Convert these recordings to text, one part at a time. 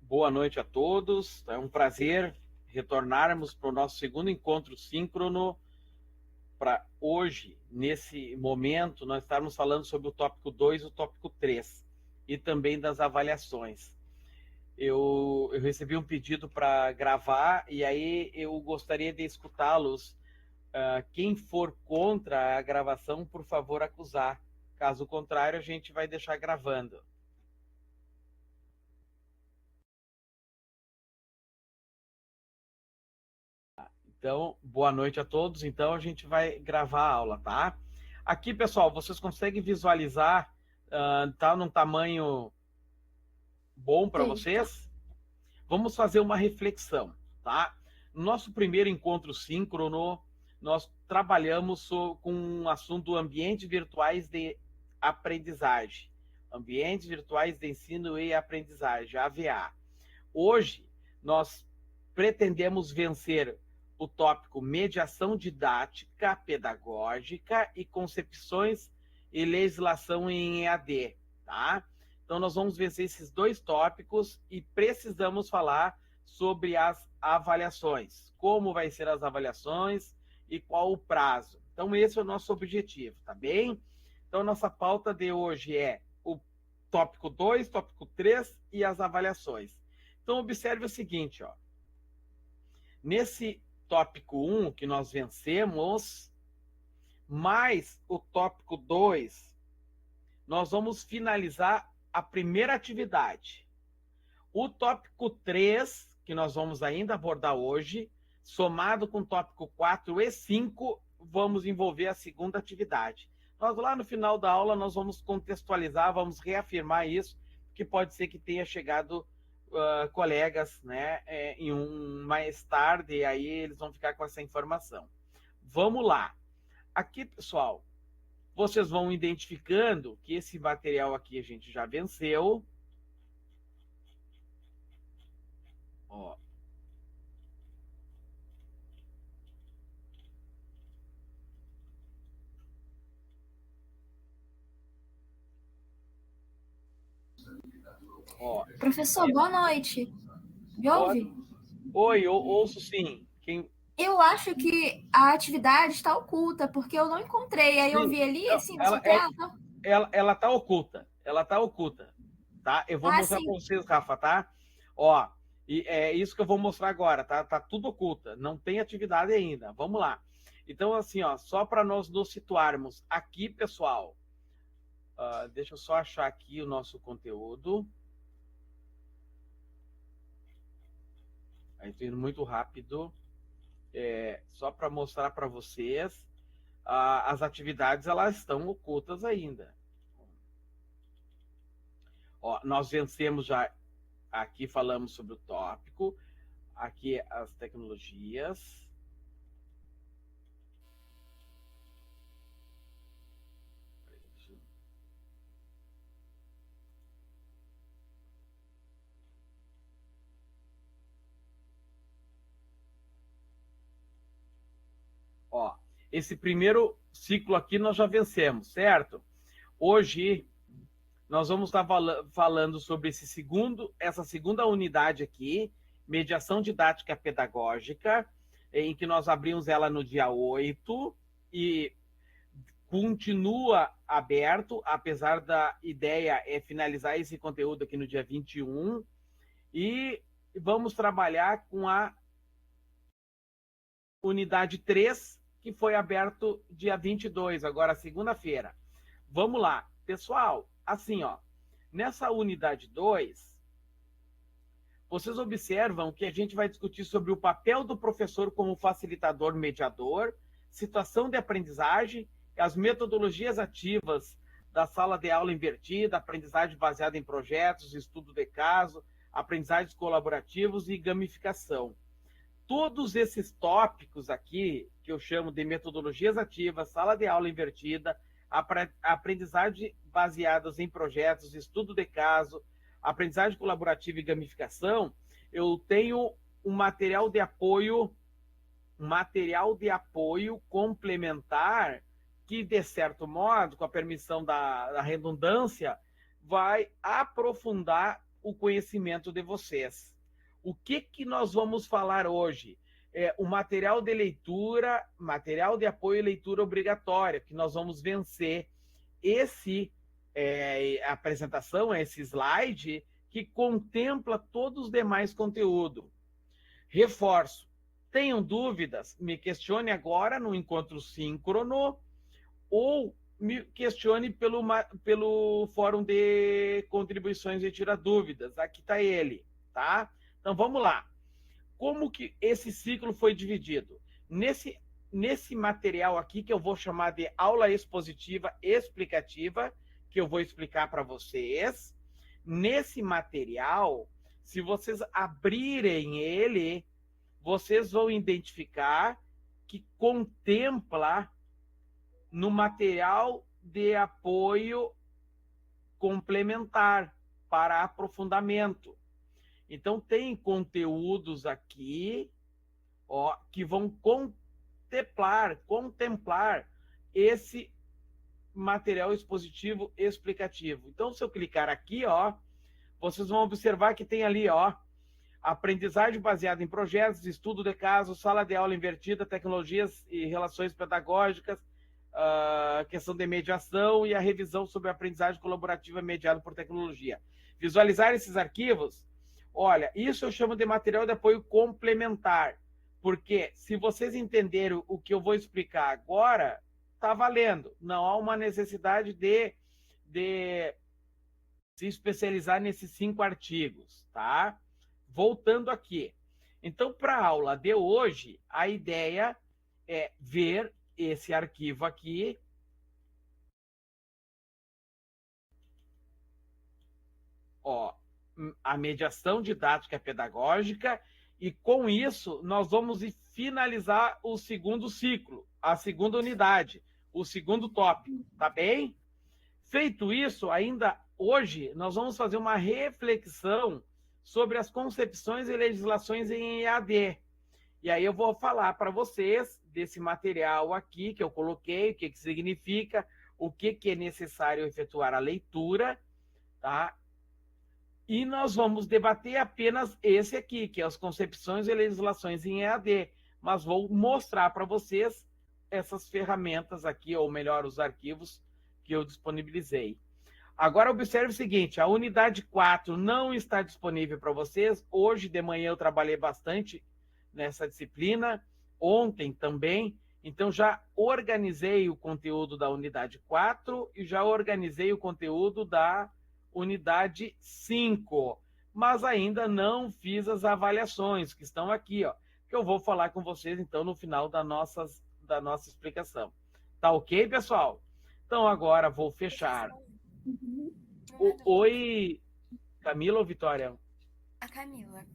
Boa noite a todos. É um prazer retornarmos para o nosso segundo encontro síncrono. Para hoje, nesse momento, nós estarmos falando sobre o tópico 2 e o tópico 3 e também das avaliações. Eu recebi um pedido para gravar e aí eu gostaria de escutá-los. Quem for contra a gravação, por favor, acusar. Caso contrário, a gente vai deixar gravando. Então, boa noite a todos. Então, a gente vai gravar a aula, tá? Aqui, pessoal, vocês conseguem visualizar, tá num tamanho bom para Sim. vocês? Vamos fazer uma reflexão, tá? No nosso primeiro encontro síncrono, nós trabalhamos com um assunto ambientes virtuais de aprendizagem. Ambientes virtuais de ensino e aprendizagem, AVA. Hoje, nós pretendemos vencer o tópico mediação didática, pedagógica e concepções e legislação em EAD, tá? Então, nós vamos vencer esses dois tópicos e precisamos falar sobre as avaliações. Como vai ser as avaliações e qual o prazo. Então, esse é o nosso objetivo, tá bem? Então, nossa pauta de hoje é o tópico 2, tópico 3 e as avaliações. Então, observe o seguinte, ó. Nesse tópico 1 que nós vencemos, mais o tópico 2, nós vamos finalizar a primeira atividade. O tópico 3, que nós vamos ainda abordar hoje, somado com o tópico 4 e 5, vamos envolver a segunda atividade. Nós lá no final da aula, nós vamos contextualizar, vamos reafirmar isso, que pode ser que tenha chegado colegas, né, em mais tarde, e aí eles vão ficar com essa informação. Vamos lá. Aqui, pessoal, vocês vão identificando que esse material aqui a gente já venceu. Ó. Ó. Professor, boa noite. Me ouve? Oi, eu ouço sim. Eu acho que a atividade está oculta, porque eu não encontrei. Aí eu Sim, vi ali, assim, na ela sua tela. ela tá oculta. Ela tá oculta, tá? Eu vou Ah, mostrar para sim. vocês, Rafa, tá? Ó, e é isso que eu vou mostrar agora, tá? Tá tudo oculta. Não tem atividade ainda. Vamos lá. Então, assim, ó, só para nós nos situarmos aqui, pessoal. Deixa eu só achar aqui o nosso conteúdo. Aí, tô indo muito rápido. Só para mostrar para vocês, as atividades elas estão ocultas ainda. Ó, nós vencemos já, aqui falamos sobre o tópico, aqui as tecnologias. Ó, esse primeiro ciclo aqui nós já vencemos, certo? Hoje nós vamos estar falando sobre essa segunda unidade aqui, mediação didática pedagógica, em que nós abrimos ela no dia 8 e continua aberto, apesar da ideia é finalizar esse conteúdo aqui no dia 21, e vamos trabalhar com a unidade 3, que foi aberto dia 22, agora segunda-feira. Vamos lá, pessoal, assim, ó, nessa unidade 2, vocês observam que a gente vai discutir sobre o papel do professor como facilitador mediador, situação de aprendizagem, as metodologias ativas da sala de aula invertida, aprendizagem baseada em projetos, estudo de caso, aprendizagens colaborativos e gamificação. Todos esses tópicos aqui, que eu chamo de metodologias ativas, sala de aula invertida, aprendizagem baseadas em projetos, estudo de caso, aprendizagem colaborativa e gamificação, eu tenho um material de apoio complementar que, de certo modo, com a permissão da redundância, vai aprofundar o conhecimento de vocês. O que nós vamos falar hoje? O material de leitura, material de apoio à leitura obrigatória, que nós vamos vencer apresentação, esse slide, que contempla todos os demais conteúdos. Reforço. Tenham dúvidas? Me questione agora no encontro síncrono ou me questione pelo fórum de contribuições e tira dúvidas. Aqui está ele, tá? Então, vamos lá. Como que esse ciclo foi dividido? Nesse material aqui, que eu vou chamar de aula expositiva explicativa, que eu vou explicar para vocês, nesse material, se vocês abrirem ele, vocês vão identificar que contempla no material de apoio complementar para aprofundamento. Então, tem conteúdos aqui, ó, que vão contemplar esse material expositivo explicativo. Então, se eu clicar aqui, ó, vocês vão observar que tem ali, ó, aprendizagem baseada em projetos, estudo de casos, sala de aula invertida, tecnologias e relações pedagógicas, questão de mediação e a revisão sobre a aprendizagem colaborativa mediada por tecnologia. Visualizar esses arquivos, olha, isso eu chamo de material de apoio complementar, porque se vocês entenderem o que eu vou explicar agora, está valendo. Não há uma necessidade de se especializar nesses 5 artigos, tá? Voltando aqui. Então, para a aula de hoje, a ideia é ver esse arquivo aqui. Ó, a mediação didática pedagógica, e com isso nós vamos finalizar o segundo ciclo, a segunda unidade, o segundo tópico, tá bem? Feito isso, ainda hoje nós vamos fazer uma reflexão sobre as concepções e legislações em EAD. E aí eu vou falar para vocês desse material aqui que eu coloquei, o que significa, o que é necessário efetuar a leitura, tá? E nós vamos debater apenas esse aqui, que é as concepções e legislações em EAD, mas vou mostrar para vocês essas ferramentas aqui, ou melhor, os arquivos que eu disponibilizei. Agora, observe o seguinte, a unidade 4 não está disponível para vocês. Hoje de manhã eu trabalhei bastante nessa disciplina, ontem também, então já organizei o conteúdo da unidade 4 e já organizei o conteúdo da unidade 5, mas ainda não fiz as avaliações que estão aqui, ó, que eu vou falar com vocês então no final da nossa explicação. Tá ok, pessoal? Então agora vou fechar. Oi, Camila ou Vitória? A Camila.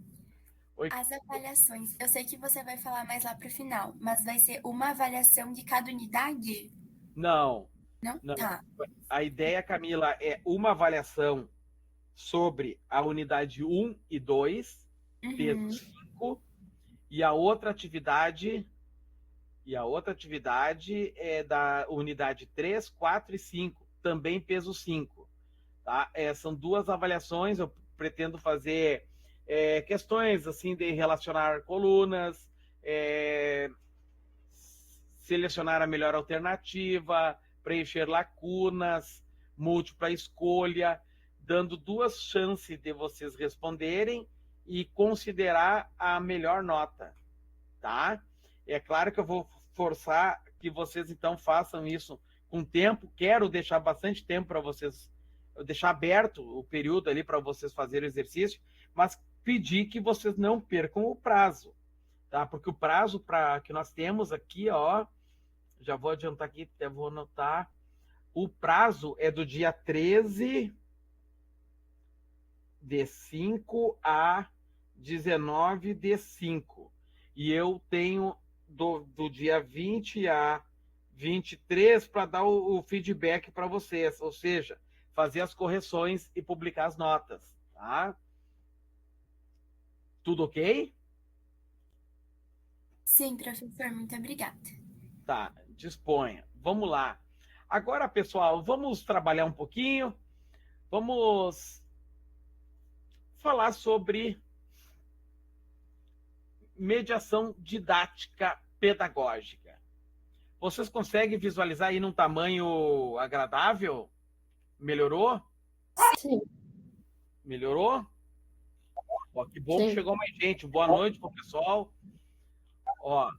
Oi. As avaliações, eu sei que você vai falar mais lá para o final, mas vai ser uma avaliação de cada unidade? Não. Não? Tá. A ideia, Camila, é uma avaliação sobre a unidade 1 e 2, peso 5, e a outra atividade é da unidade 3, 4 e 5, também peso 5. Tá? São 2 avaliações, eu pretendo fazer questões assim de relacionar colunas, selecionar a melhor alternativa, preencher lacunas, múltipla escolha, dando 2 chances de vocês responderem e considerar a melhor nota, tá? É claro que eu vou forçar que vocês, então, façam isso com tempo. Quero deixar bastante tempo para vocês, deixar aberto o período ali para vocês fazerem o exercício, mas pedir que vocês não percam o prazo, tá? Porque o prazo que nós temos aqui, ó, já vou adiantar aqui, até vou anotar. O prazo é do dia 13/5 a 19/5. E eu tenho do dia 20 a 23 para dar o feedback para vocês, ou seja, fazer as correções e publicar as notas, tá? Tudo ok? Sim, professor, muito obrigada. Tá, disponha. Vamos lá. Agora, pessoal, vamos trabalhar um pouquinho. Vamos falar sobre mediação didática pedagógica. Vocês conseguem visualizar aí num tamanho agradável? Melhorou? Sim. Melhorou? Ó, que bom Sim. que chegou mais gente. Boa noite pro pessoal. Ó,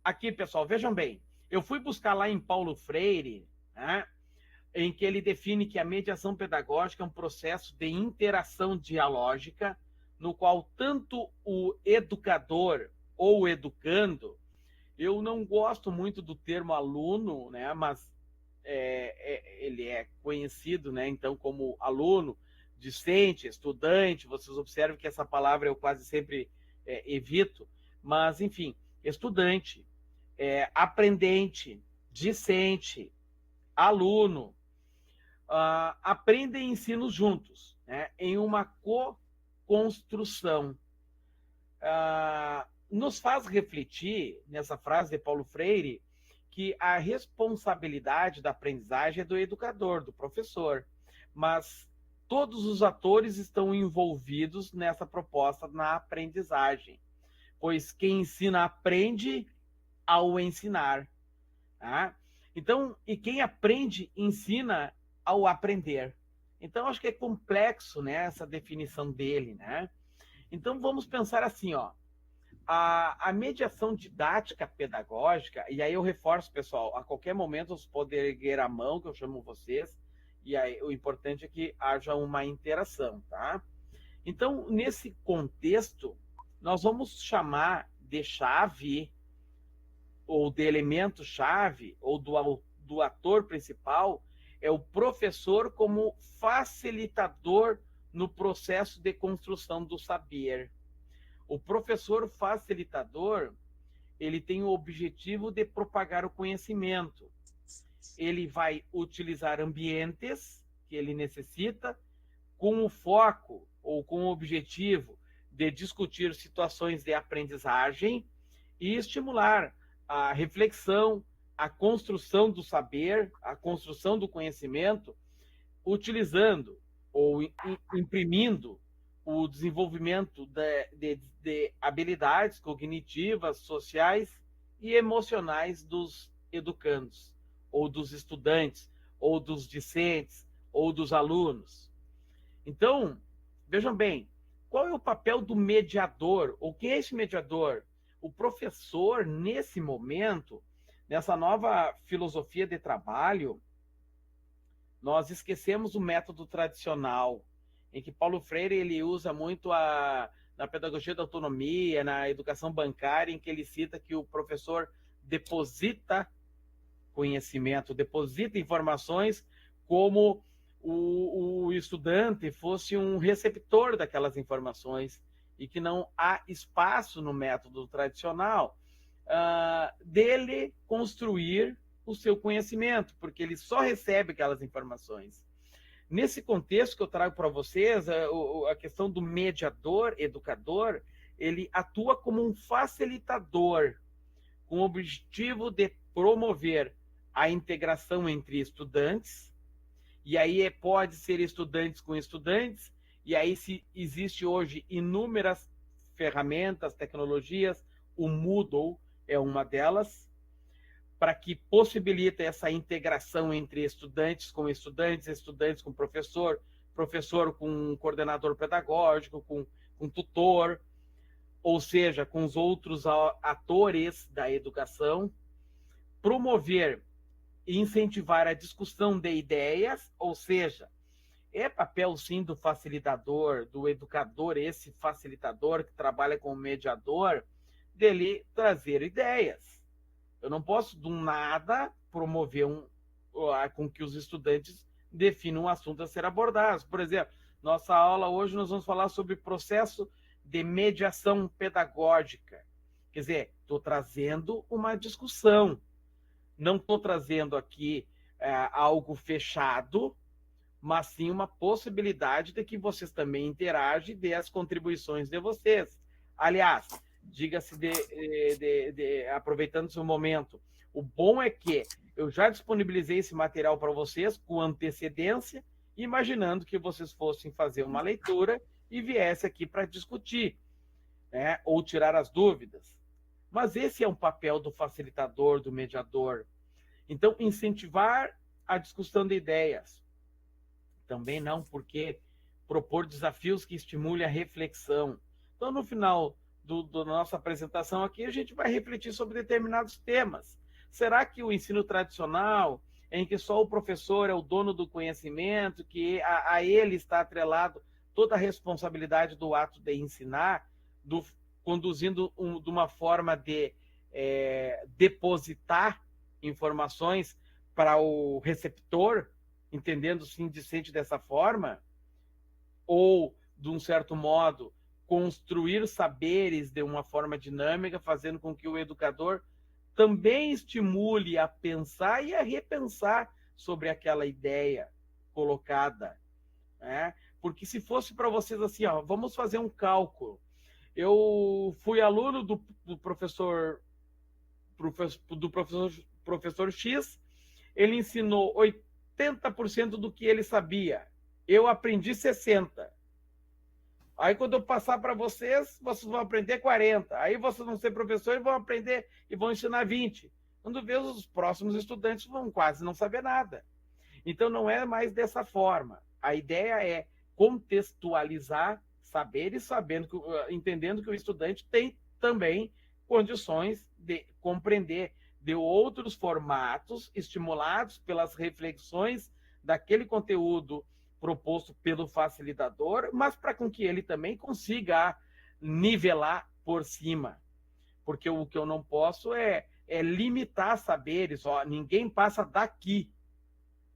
aqui, pessoal, vejam bem. Eu fui buscar lá em Paulo Freire, né, em que ele define que a mediação pedagógica é um processo de interação dialógica, no qual tanto o educador ou o educando, eu não gosto muito do termo aluno, né, mas ele é conhecido, né, então, como aluno, discente, estudante. Vocês observam que essa palavra eu quase sempre evito, mas, enfim, estudante, aprendente, discente, aluno, aprendem e ensinam juntos, né, em uma co-construção. Nos faz refletir, nessa frase de Paulo Freire, que a responsabilidade da aprendizagem é do educador, do professor, mas todos os atores estão envolvidos nessa proposta na aprendizagem, pois quem ensina aprende ao ensinar. Tá? Então, e quem aprende ensina ao aprender. Então, acho que é complexo, né, essa definição dele, né? Então, vamos pensar assim, ó, a mediação didática pedagógica, e aí eu reforço, pessoal, a qualquer momento vocês podem erguer a mão, que eu chamo vocês, e aí o importante é que haja uma interação, tá? Então, nesse contexto, nós vamos chamar de chave, ou de elemento-chave, ou do ator principal, é o professor como facilitador no processo de construção do saber. O professor facilitador, ele tem o objetivo de propagar o conhecimento. Ele vai utilizar ambientes que ele necessita com o foco ou com o objetivo de discutir situações de aprendizagem e estimular a reflexão, a construção do saber, a construção do conhecimento, utilizando ou imprimindo o desenvolvimento de habilidades cognitivas, sociais e emocionais dos educandos, ou dos estudantes, ou dos discentes, ou dos alunos. Então, vejam bem, qual é o papel do mediador? Ou quem é esse mediador? O professor, nesse momento, nessa nova filosofia de trabalho, nós esquecemos o método tradicional, em que Paulo Freire ele usa muito na pedagogia da autonomia, na educação bancária, em que ele cita que o professor deposita conhecimento, deposita informações como o estudante fosse um receptor daquelas informações e que não há espaço no método tradicional dele construir o seu conhecimento, porque ele só recebe aquelas informações. Nesse contexto que eu trago para vocês, a questão do mediador, educador, ele atua como um facilitador, com o objetivo de promover a integração entre estudantes, e aí pode ser estudantes com estudantes, e aí se existe hoje inúmeras ferramentas, tecnologias, o Moodle é uma delas, para que possibilite essa integração entre estudantes com estudantes, estudantes com professor, professor com coordenador pedagógico, com tutor, ou seja, com os outros atores da educação, promover e incentivar a discussão de ideias, ou seja, é papel sim do facilitador, do educador, esse facilitador que trabalha como mediador, dele trazer ideias. Eu não posso, do nada, promover com que os estudantes definam um assunto a ser abordado. Por exemplo, nossa aula hoje nós vamos falar sobre processo de mediação pedagógica. Quer dizer, estou trazendo uma discussão. Não estou trazendo aqui algo fechado, mas sim uma possibilidade de que vocês também interagem e dê as contribuições de vocês. Aliás, diga-se aproveitando esse momento, o bom é que eu já disponibilizei esse material para vocês com antecedência, imaginando que vocês fossem fazer uma leitura e viesse aqui para discutir, né, ou tirar as dúvidas. Mas esse é um papel do facilitador, do mediador. Então, incentivar a discussão de ideias. Também não, porque propor desafios que estimulem a reflexão. Então, no final da nossa apresentação aqui, a gente vai refletir sobre determinados temas. Será que o ensino tradicional, em que só o professor é o dono do conhecimento, que a ele está atrelado toda a responsabilidade do ato de ensinar, conduzindo de uma forma de depositar informações para o receptor, entendendo-se indicente dessa forma, ou, de um certo modo, construir saberes de uma forma dinâmica, fazendo com que o educador também estimule a pensar e a repensar sobre aquela ideia colocada, né? Porque se fosse para vocês assim, ó, vamos fazer um cálculo. Eu fui aluno do professor X, ele ensinou 80% do que ele sabia. Eu aprendi 60%. Aí, quando eu passar para vocês, vocês vão aprender 40%. Aí, vocês vão ser professores e vão aprender e vão ensinar 20%. Quando vê, os próximos estudantes vão quase não saber nada. Então, não é mais dessa forma. A ideia é contextualizar saberes, entendendo que o estudante tem também condições de compreender de outros formatos estimulados pelas reflexões daquele conteúdo proposto pelo facilitador, mas para com que ele também consiga nivelar por cima. Porque o que eu não posso é limitar saberes. Ó, ninguém passa daqui.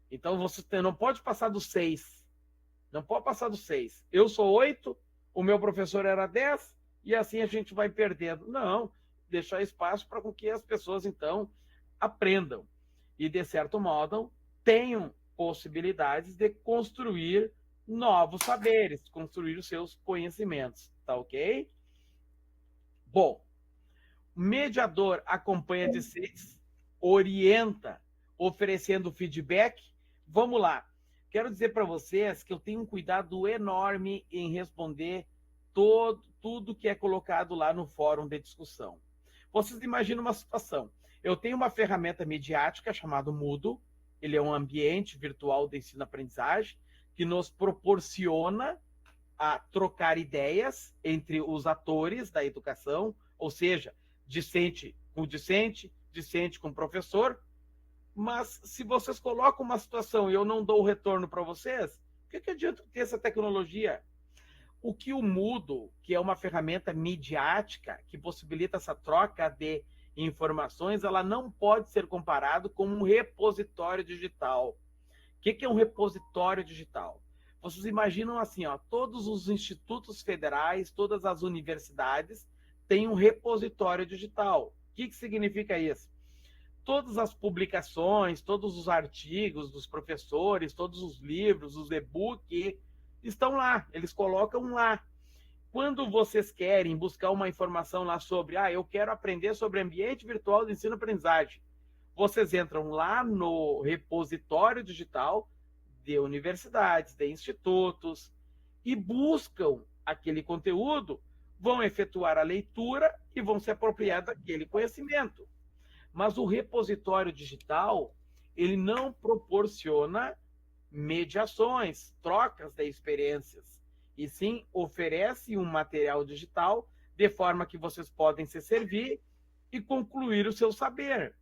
Então, você não pode passar do 6. Não pode passar do 6. Eu sou 8, o meu professor era 10, e assim a gente vai perdendo. Não, deixar espaço para que as pessoas, então, aprendam. E, de certo modo, tenham possibilidades de construir novos saberes, construir os seus conhecimentos. Tá ok? Bom, mediador acompanha de 6, orienta, oferecendo feedback. Vamos lá. Quero dizer para vocês que eu tenho um cuidado enorme em responder tudo que é colocado lá no fórum de discussão. Vocês imaginam uma situação. Eu tenho uma ferramenta midiática chamada Moodle. Ele é um ambiente virtual de ensino-aprendizagem que nos proporciona a trocar ideias entre os atores da educação, ou seja, discente com discente, discente com professor. Mas se vocês colocam uma situação e eu não dou o retorno para vocês, o que adianta ter essa tecnologia? O que o Moodle, que é uma ferramenta midiática que possibilita essa troca de informações, ela não pode ser comparado com um repositório digital. O que é um repositório digital? Vocês imaginam assim, ó, todos os institutos federais, todas as universidades têm um repositório digital. O que significa isso? Todas as publicações, todos os artigos dos professores, todos os livros, os e-books, estão lá, eles colocam lá. Quando vocês querem buscar uma informação lá sobre, eu quero aprender sobre ambiente virtual de ensino-aprendizagem, vocês entram lá no repositório digital de universidades, de institutos, e buscam aquele conteúdo, vão efetuar a leitura e vão se apropriar daquele conhecimento. Mas o repositório digital, ele não proporciona mediações, trocas de experiências, e sim oferece um material digital de forma que vocês podem se servir e concluir o seu saber.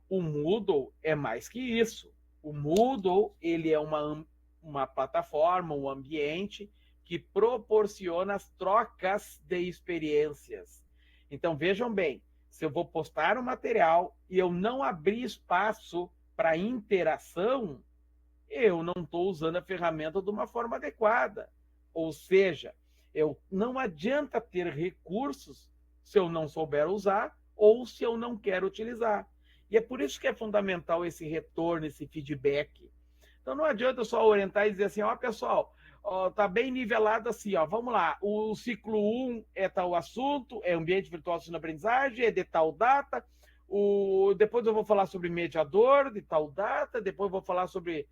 O Moodle é mais que isso. O Moodle, ele é uma plataforma, um ambiente que proporciona as trocas de experiências. Então, vejam bem, se eu vou postar um material e eu não abrir espaço para interação, eu não estou usando a ferramenta de uma forma adequada. Ou seja, não adianta ter recursos se eu não souber usar ou se eu não quero utilizar. E é por isso que é fundamental esse retorno, esse feedback. Então não adianta eu só orientar e dizer assim, pessoal, está bem nivelado assim, vamos lá, o ciclo 1 é tal assunto, é ambiente virtual de ensino-aprendizagem, é de tal data, depois eu vou falar sobre mediador de tal data, depois eu vou falar sobre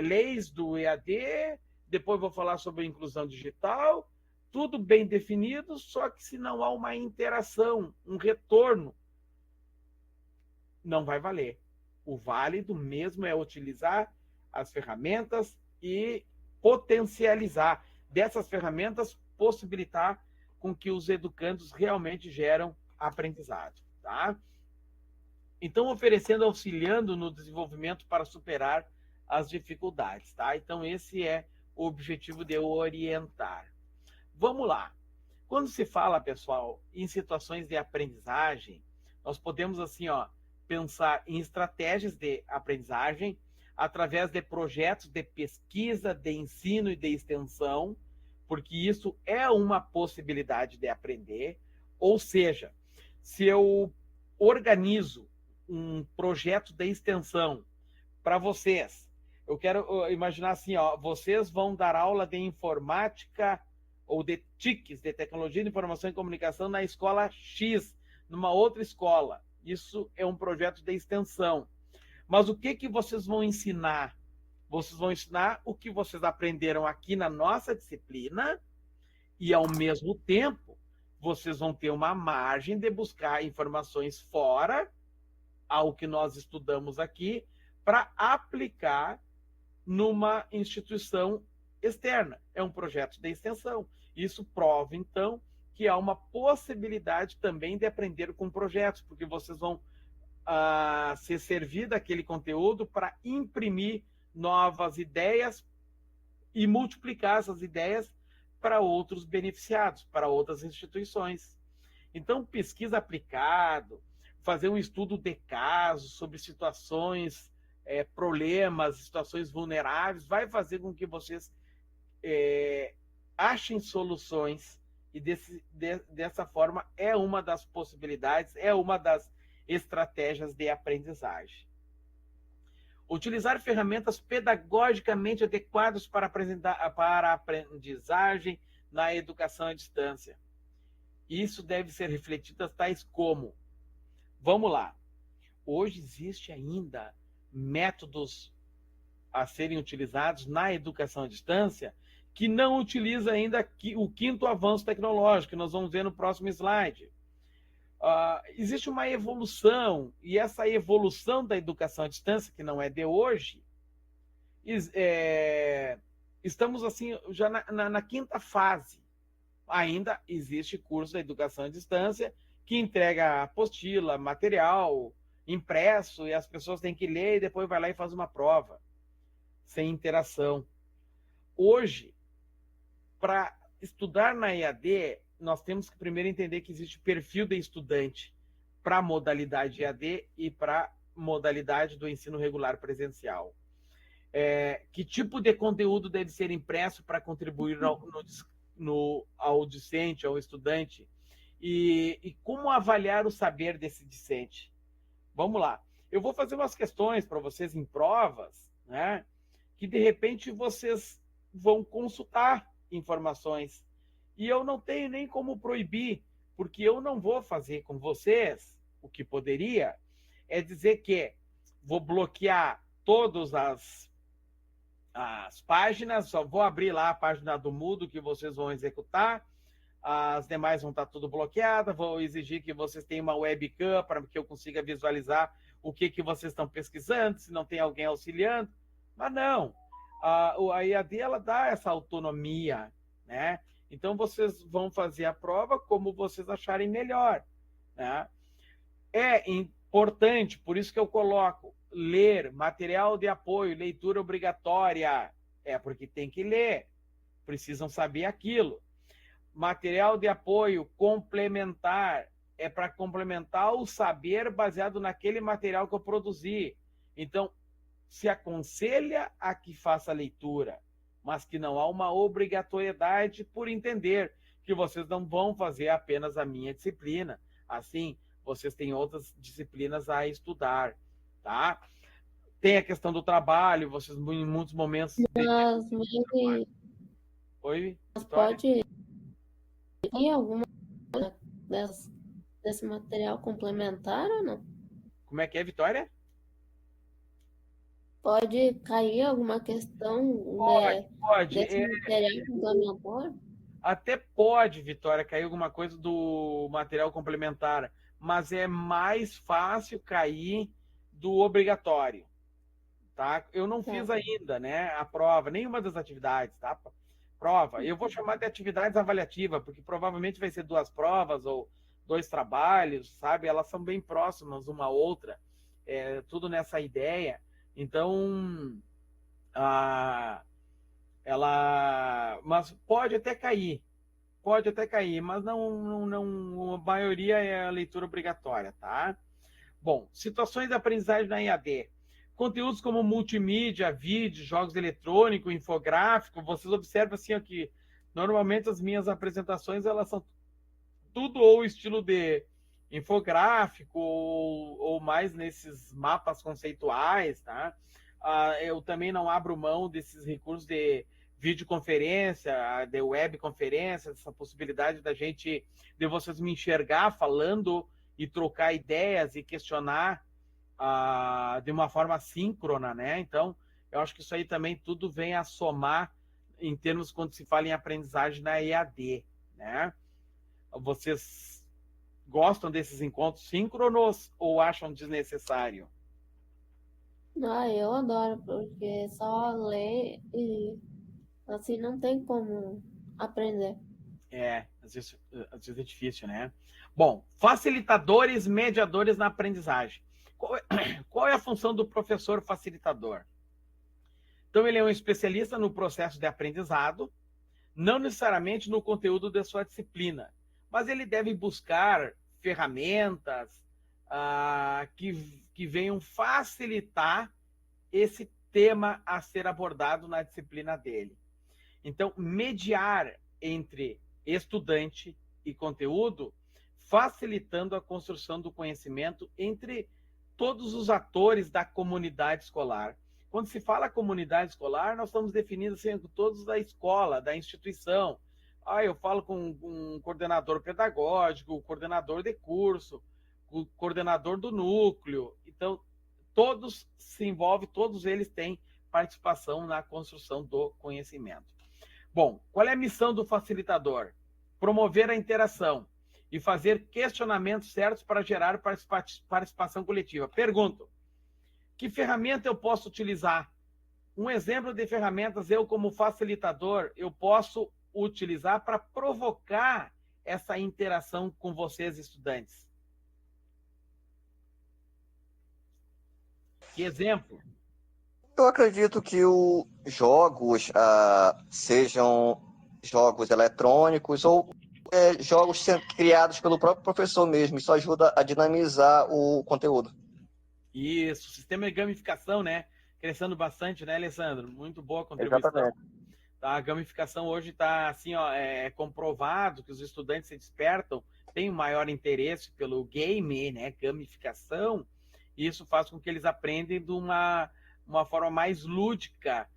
leis do EAD, depois vou falar sobre a inclusão digital, tudo bem definido, só que se não há uma interação, um retorno, não vai valer. O válido mesmo é utilizar as ferramentas e potencializar dessas ferramentas, possibilitar com que os educandos realmente geram aprendizado, tá? Então, oferecendo, auxiliando no desenvolvimento para superar as dificuldades, tá? Então, esse é o objetivo de orientar. Vamos lá. Quando se fala, pessoal, em situações de aprendizagem, nós podemos, assim, ó, pensar em estratégias de aprendizagem através de projetos de pesquisa, de ensino e de extensão, porque isso é uma possibilidade de aprender. Ou seja, se eu organizo um projeto de extensão para vocês, eu quero imaginar assim, ó, vocês vão dar aula de informática ou de TICs, de tecnologia de informação e comunicação, na escola X, numa outra escola. Isso é um projeto de extensão. Mas o que vocês vão ensinar? Vocês vão ensinar o que vocês aprenderam aqui na nossa disciplina e, ao mesmo tempo, vocês vão ter uma margem de buscar informações fora ao que nós estudamos aqui para aplicar numa instituição externa. É um projeto de extensão. Isso prova, então, que há uma possibilidade também de aprender com projetos, porque vocês vão ser servido daquele conteúdo para imprimir novas ideias e multiplicar essas ideias para outros beneficiados, para outras instituições. Então, pesquisa aplicado, fazer um estudo de casos sobre situações, problemas, situações vulneráveis, vai fazer com que vocês achem soluções e dessa forma é uma das possibilidades, é uma das estratégias de aprendizagem. Utilizar ferramentas pedagogicamente adequadas para a aprendizagem na educação à distância. Isso deve ser refletido tais como, vamos lá, hoje existe ainda métodos a serem utilizados na educação à distância que não utiliza ainda o quinto avanço tecnológico, que nós vamos ver no próximo slide. Existe uma evolução, e essa evolução da educação à distância, que não é de hoje, estamos assim já na quinta fase. Ainda existe curso da educação à distância que entrega apostila, material impresso, e as pessoas têm que ler e depois vai lá e faz uma prova, sem interação. Hoje, para estudar na EAD, nós temos que primeiro entender que existe perfil de estudante para a modalidade EAD e para a modalidade do ensino regular presencial. Que tipo de conteúdo deve ser impresso para contribuir ao discente, ao estudante, e como avaliar o saber desse discente. Vamos lá. Eu vou fazer umas questões para vocês em provas, né, que de repente vocês vão consultar informações. E eu não tenho nem como proibir, porque eu não vou fazer com vocês o que poderia, é dizer que vou bloquear todas as páginas, só vou abrir lá a página do Moodle que vocês vão executar, as demais vão estar tudo bloqueadas, vou exigir que vocês tenham uma webcam para que eu consiga visualizar o que vocês estão pesquisando, se não tem alguém auxiliando. Mas não, a EAD ela dá essa autonomia, né? Então, vocês vão fazer a prova como vocês acharem melhor, né? É importante, por isso que eu coloco, ler, material de apoio, leitura obrigatória, porque tem que ler, precisam saber aquilo. Material de apoio complementar, para complementar o saber baseado naquele material que eu produzi. Então, se aconselha a que faça a leitura, mas que não há uma obrigatoriedade por entender que vocês não vão fazer apenas a minha disciplina. Assim, vocês têm outras disciplinas a estudar, tá? Tem a questão do trabalho, vocês em muitos momentos... Oi, mas pode ter alguma coisa desse material complementar ou não? Como é que é, Vitória? pode cair alguma questão Pode. desse material complementar? Até pode, Vitória, cair alguma coisa do material complementar, mas é mais fácil cair do obrigatório, tá? Eu não fiz ainda, né, a prova, nenhuma das atividades, tá? Prova. Eu vou chamar de atividades avaliativas, porque provavelmente vai ser 2 provas ou 2 trabalhos, sabe? Elas são bem próximas uma à outra, tudo nessa ideia. Então, mas pode até cair, mas não, a maioria é a leitura obrigatória, tá? Bom, situações de aprendizagem na EAD. Conteúdos como multimídia, vídeo, jogos eletrônicos, infográfico, vocês observam assim que normalmente as minhas apresentações elas são tudo ou estilo de infográfico ou mais nesses mapas conceituais, tá? Eu também não abro mão desses recursos de videoconferência, de webconferência, dessa possibilidade de vocês me enxergar falando e trocar ideias e questionar de uma forma síncrona, né? Então, eu acho que isso aí também tudo vem a somar em termos quando se fala em aprendizagem na EAD, né? Vocês gostam desses encontros síncronos ou acham desnecessário? Eu adoro, porque só ler e assim não tem como aprender. Às vezes é difícil, né? Bom, facilitadores, mediadores na aprendizagem. Qual é a função do professor facilitador? Então, ele é um especialista no processo de aprendizado, não necessariamente no conteúdo da sua disciplina, mas ele deve buscar ferramentas que venham facilitar esse tema a ser abordado na disciplina dele. Então, mediar entre estudante e conteúdo, facilitando a construção do conhecimento entre todos os atores da comunidade escolar. Quando se fala comunidade escolar, nós estamos definindo assim, todos da escola, da instituição. Eu falo com um coordenador pedagógico, o coordenador de curso, o coordenador do núcleo. Então, todos se envolvem, todos eles têm participação na construção do conhecimento. Bom, qual é a missão do facilitador? Promover a interação e fazer questionamentos certos para gerar participação coletiva. Pergunto, que ferramenta eu posso utilizar? Um exemplo de ferramentas, eu como facilitador, eu posso utilizar para provocar essa interação com vocês, estudantes. Que exemplo? Eu acredito que os jogos, sejam jogos eletrônicos ou jogos criados pelo próprio professor mesmo. Isso ajuda a dinamizar o conteúdo. Isso, sistema de gamificação, né? Crescendo bastante, né, Alessandro? Muito boa contribuição. Exatamente. A gamificação hoje está assim, é comprovado que os estudantes se despertam, têm um maior interesse pelo game, né? Gamificação. E isso faz com que eles aprendam de uma forma mais lúdica,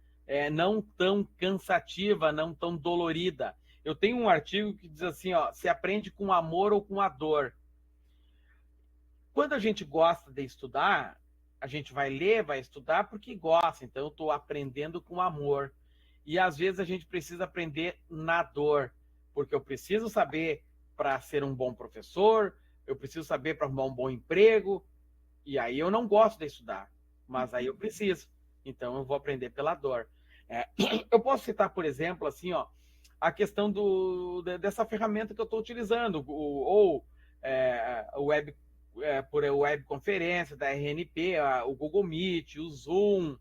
não tão cansativa, não tão dolorida. Eu tenho um artigo que diz assim, se aprende com amor ou com a dor. Quando a gente gosta de estudar, a gente vai ler, vai estudar porque gosta. Então, eu estou aprendendo com amor. E, às vezes, a gente precisa aprender na dor, porque eu preciso saber para ser um bom professor, eu preciso saber para arrumar um bom emprego, e aí eu não gosto de estudar, mas aí eu preciso. Então, eu vou aprender pela dor. Eu posso citar, por exemplo, assim, a questão dessa ferramenta que eu estou utilizando, por webconferência da RNP, o Google Meet, o Zoom.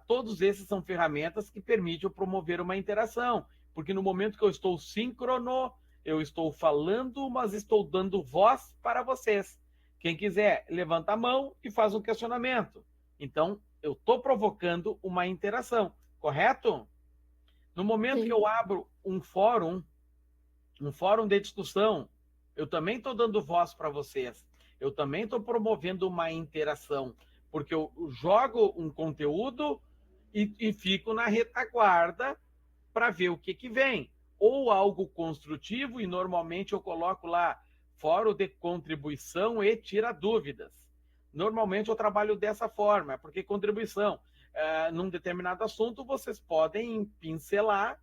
Todos esses são ferramentas que permitem eu promover uma interação, porque no momento que eu estou síncrono, eu estou falando, mas estou dando voz para vocês. Quem quiser, levanta a mão e faz um questionamento. Então, eu estou provocando uma interação, correto? No momento Sim. que eu abro um fórum de discussão, eu também estou dando voz para vocês. Eu também estou promovendo uma interação, porque eu jogo um conteúdo e fico na retaguarda para ver o que vem. Ou algo construtivo, e normalmente eu coloco lá fórum de contribuição e tira dúvidas. Normalmente eu trabalho dessa forma, porque contribuição num determinado assunto vocês podem pincelar,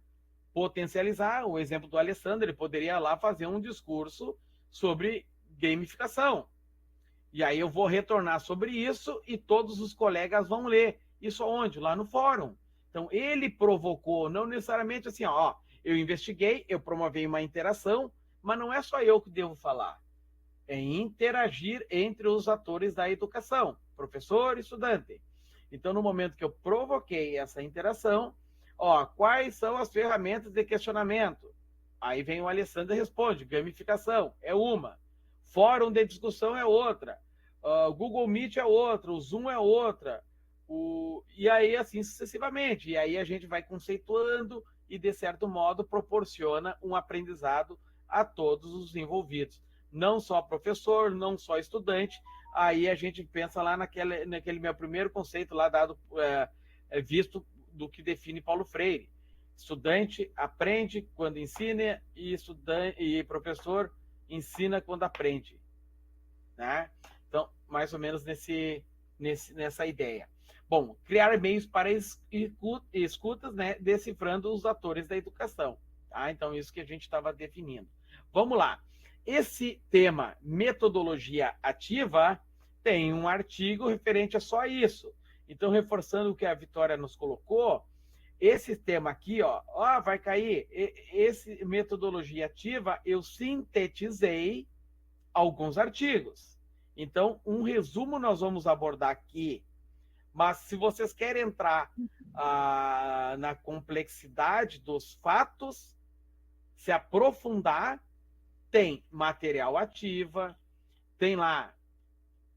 potencializar. O exemplo do Alessandro, ele poderia lá fazer um discurso sobre gamificação. E aí eu vou retornar sobre isso e todos os colegas vão ler. Isso aonde? Lá no fórum. Então, ele provocou, não necessariamente assim, ó, eu investiguei, eu promovi uma interação, mas não é só eu que devo falar. É interagir entre os atores da educação, professor e estudante. Então, no momento que eu provoquei essa interação, ó, quais são as ferramentas de questionamento? Aí vem o Alessandro e responde, gamificação é uma, fórum de discussão é outra, Google Meet é outra, o Zoom é outra, e aí assim sucessivamente. E aí a gente vai conceituando e, de certo modo, proporciona um aprendizado a todos os envolvidos. Não só professor, não só estudante. Aí a gente pensa lá naquele meu primeiro conceito lá dado, visto do que define Paulo Freire. Estudante aprende quando ensina e professor ensina quando aprende. Né? Então, mais ou menos nessa ideia. Bom, criar meios para escutas, né, decifrando os atores da educação. Tá? Então, isso que a gente estava definindo. Vamos lá. Esse tema, metodologia ativa, tem um artigo referente a só isso. Então, reforçando o que a Vitória nos colocou, esse tema aqui, ó, vai cair. Esse metodologia ativa, eu sintetizei alguns artigos. Então, um resumo nós vamos abordar aqui. Mas se vocês querem entrar na complexidade dos fatos, se aprofundar, tem material ativa, tem lá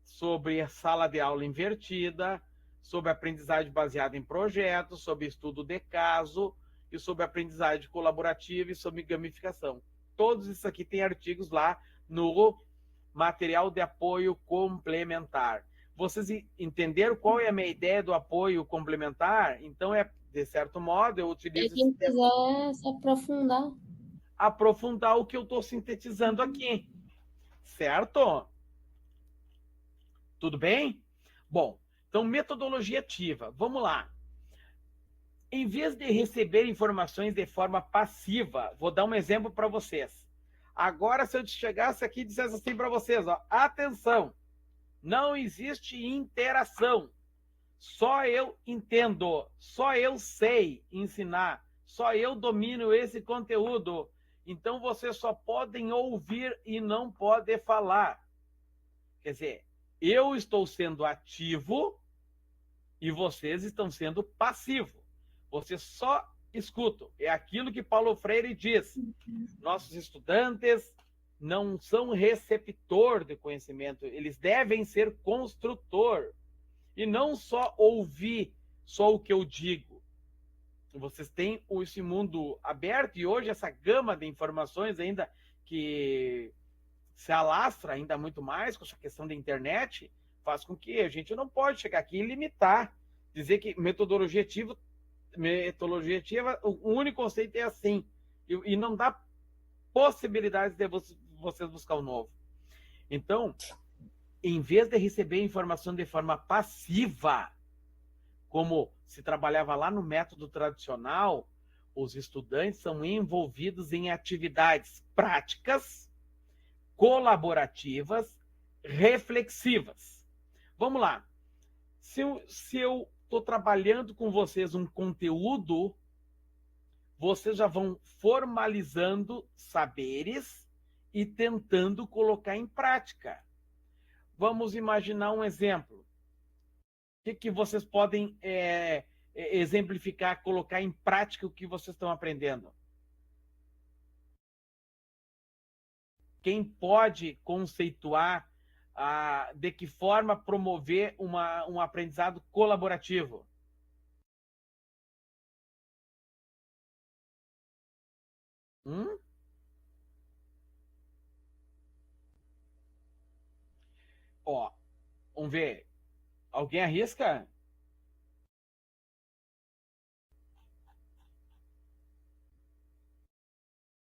sobre a sala de aula invertida, sobre aprendizagem baseada em projetos, sobre estudo de caso, e sobre aprendizagem colaborativa e sobre gamificação. Todos isso aqui tem artigos lá no material de apoio complementar. Vocês entenderam qual é a minha ideia do apoio complementar? Então, de certo modo, eu utilizo... Quem quiser se aprofundar o que eu estou sintetizando aqui. Certo? Tudo bem? Bom, então, metodologia ativa. Vamos lá. Em vez de receber informações de forma passiva, vou dar um exemplo para vocês. Agora, se eu chegasse aqui e dissesse assim para vocês, ó, atenção, não existe interação. Só eu entendo, só eu sei ensinar, só eu domino esse conteúdo. Então, vocês só podem ouvir e não podem falar. Quer dizer, eu estou sendo ativo e vocês estão sendo passivos. Vocês só escutam. É aquilo que Paulo Freire diz. Nossos estudantes não são receptor de conhecimento, eles devem ser construtor. E não só ouvir só o que eu digo. Vocês têm esse mundo aberto e hoje essa gama de informações ainda que se alastra ainda muito mais com essa questão da internet, faz com que a gente não pode chegar aqui e limitar, dizer que metodologia ativa, o único conceito é assim, e não dá possibilidades de vocês buscar o novo. Então, em vez de receber informação de forma passiva, como se trabalhava lá no método tradicional, os estudantes são envolvidos em atividades práticas, colaborativas, reflexivas. Vamos lá. Se eu estou trabalhando com vocês um conteúdo, vocês já vão formalizando saberes e tentando colocar em prática. Vamos imaginar um exemplo. O que vocês podem exemplificar, colocar em prática o que vocês estão aprendendo? Quem pode conceituar de que forma promover um aprendizado colaborativo? Ó, vamos ver. Alguém arrisca?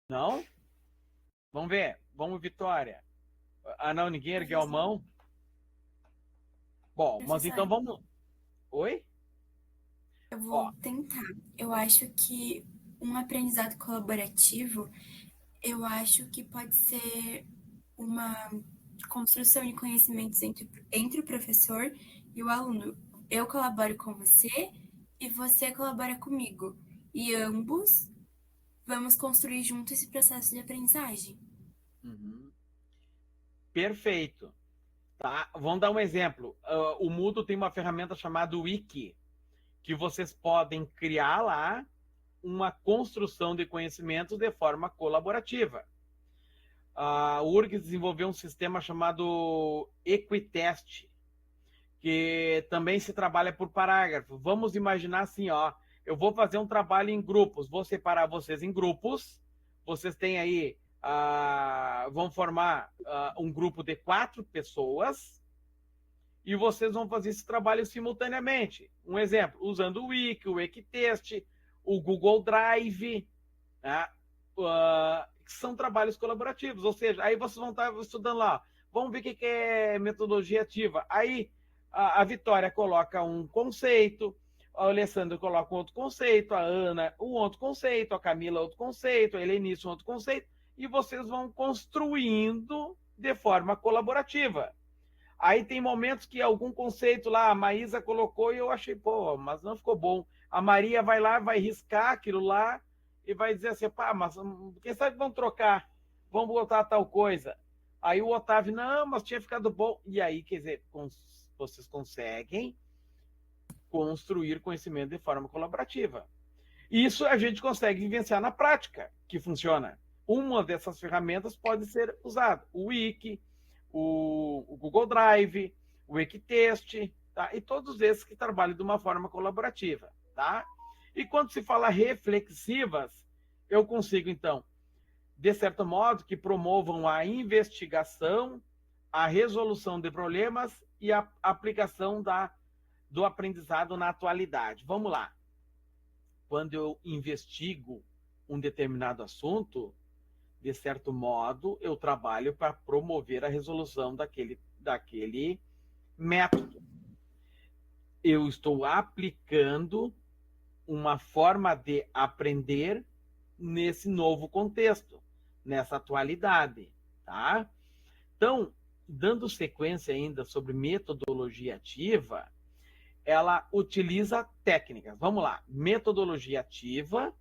Não? Vamos ver. Vamos, Vitória. Ah, não, ninguém ergueu a mão. Bom, mas Professor, então vamos. Oi? eu Ó, vou tentar. Eu acho que um aprendizado colaborativo, eu acho que pode ser uma construção de conhecimentos entre o professor e o aluno. Eu colaboro com você e você colabora comigo. E ambos vamos construir juntos esse processo de aprendizagem. uhum, perfeito. Tá? Vamos dar um exemplo. O Moodle tem uma ferramenta chamada Wiki, que vocês podem criar lá uma construção de conhecimentos de forma colaborativa. A URGS desenvolveu um sistema chamado Equitest, que também se trabalha por parágrafo. Vamos imaginar assim, ó, eu vou fazer um trabalho em grupos, vou separar vocês em grupos, vocês têm aí, vão formar um grupo de 4 pessoas, e vocês vão fazer esse trabalho simultaneamente. Um exemplo, usando o Wiki, o Equitest, o Google Drive, né? Que são trabalhos colaborativos, ou seja, aí vocês vão estar estudando lá, vamos ver o que é metodologia ativa. Aí a Vitória coloca um conceito, o Alessandro coloca um outro conceito, a Ana um outro conceito, a Camila outro conceito, a Helenice um outro conceito, e vocês vão construindo de forma colaborativa. Aí tem momentos que algum conceito lá a Maísa colocou e eu achei, pô, mas não ficou bom. A Maria vai lá, vai riscar aquilo lá e vai dizer assim, pá, mas quem sabe vão trocar, vão botar tal coisa. Aí o Otávio, não, mas tinha ficado bom. E aí, quer dizer, vocês conseguem construir conhecimento de forma colaborativa. Isso a gente consegue vivenciar na prática, que funciona. Uma dessas ferramentas pode ser usada. O Wiki, o Google Drive, o Equitest, tá? E todos esses que trabalham de uma forma colaborativa. Tá? E quando se fala reflexivas, eu consigo, então, de certo modo, que promovam a investigação, a resolução de problemas e a aplicação do aprendizado na atualidade. Vamos lá. Quando eu investigo um determinado assunto, de certo modo, eu trabalho para promover a resolução daquele método. Eu estou aplicando uma forma de aprender nesse novo contexto, nessa atualidade, tá? Então, dando sequência ainda sobre metodologia ativa, ela utiliza técnicas. Vamos lá. Metodologia ativa,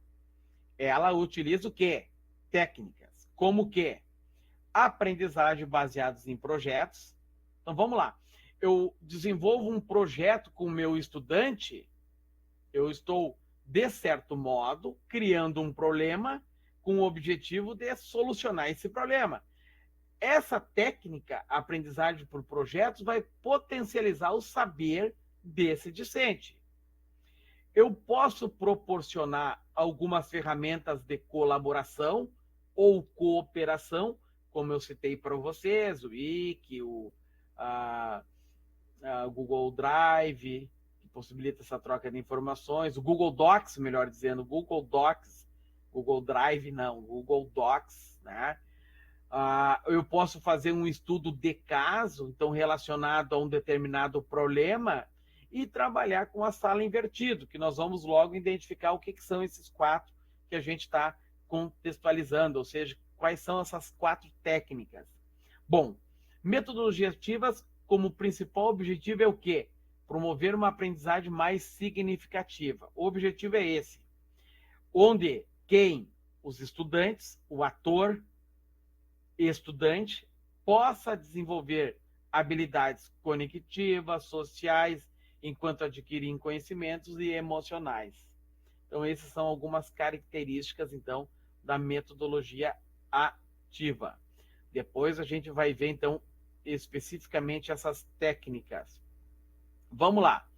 ela utiliza o quê? Técnicas. Como o quê? Aprendizagem baseados em projetos. Então, vamos lá. Eu desenvolvo um projeto com o meu estudante, eu estou, de certo modo, criando um problema com o objetivo de solucionar esse problema. Essa técnica, aprendizagem por projetos, vai potencializar o saber desse discente. Eu posso proporcionar algumas ferramentas de colaboração ou cooperação, como eu citei para vocês, o Wiki, o Google Drive, que possibilita essa troca de informações, o Google Docs, melhor dizendo, Google Docs, Google Drive não, Google Docs, né? Eu posso fazer um estudo de caso, então relacionado a um determinado problema, e trabalhar com a sala invertido, que nós vamos logo identificar o que são esses 4 que a gente está contextualizando, ou seja, quais são essas 4 técnicas. Bom, metodologias ativas, como principal objetivo é o quê? Promover uma aprendizagem mais significativa. O objetivo é esse, onde quem? Os estudantes, o ator, estudante, possa desenvolver habilidades cognitivas, sociais, enquanto adquirem conhecimentos e emocionais. Então, essas são algumas características, então, da metodologia ativa. Depois a gente vai ver, então, especificamente essas técnicas. Vamos lá.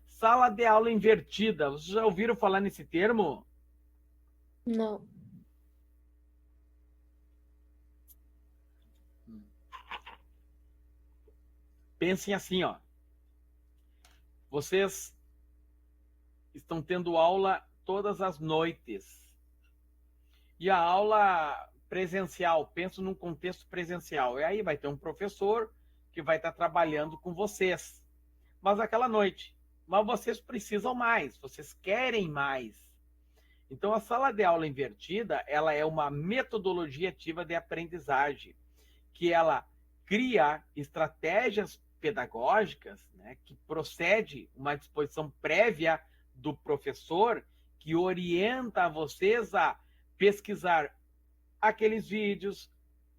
Sala de aula invertida. Vocês já ouviram falar nesse termo? Não. Pensem assim, ó. Vocês estão tendo aula todas as noites. E a aula presencial, penso num contexto presencial. E aí vai ter um professor que vai estar trabalhando com vocês. mas aquela noite. Mas vocês precisam mais, vocês querem mais. Então, a sala de aula invertida, ela é uma metodologia ativa de aprendizagem, que ela cria estratégias pedagógicas, né, que procede uma disposição prévia do professor, que orienta vocês a pesquisar aqueles vídeos,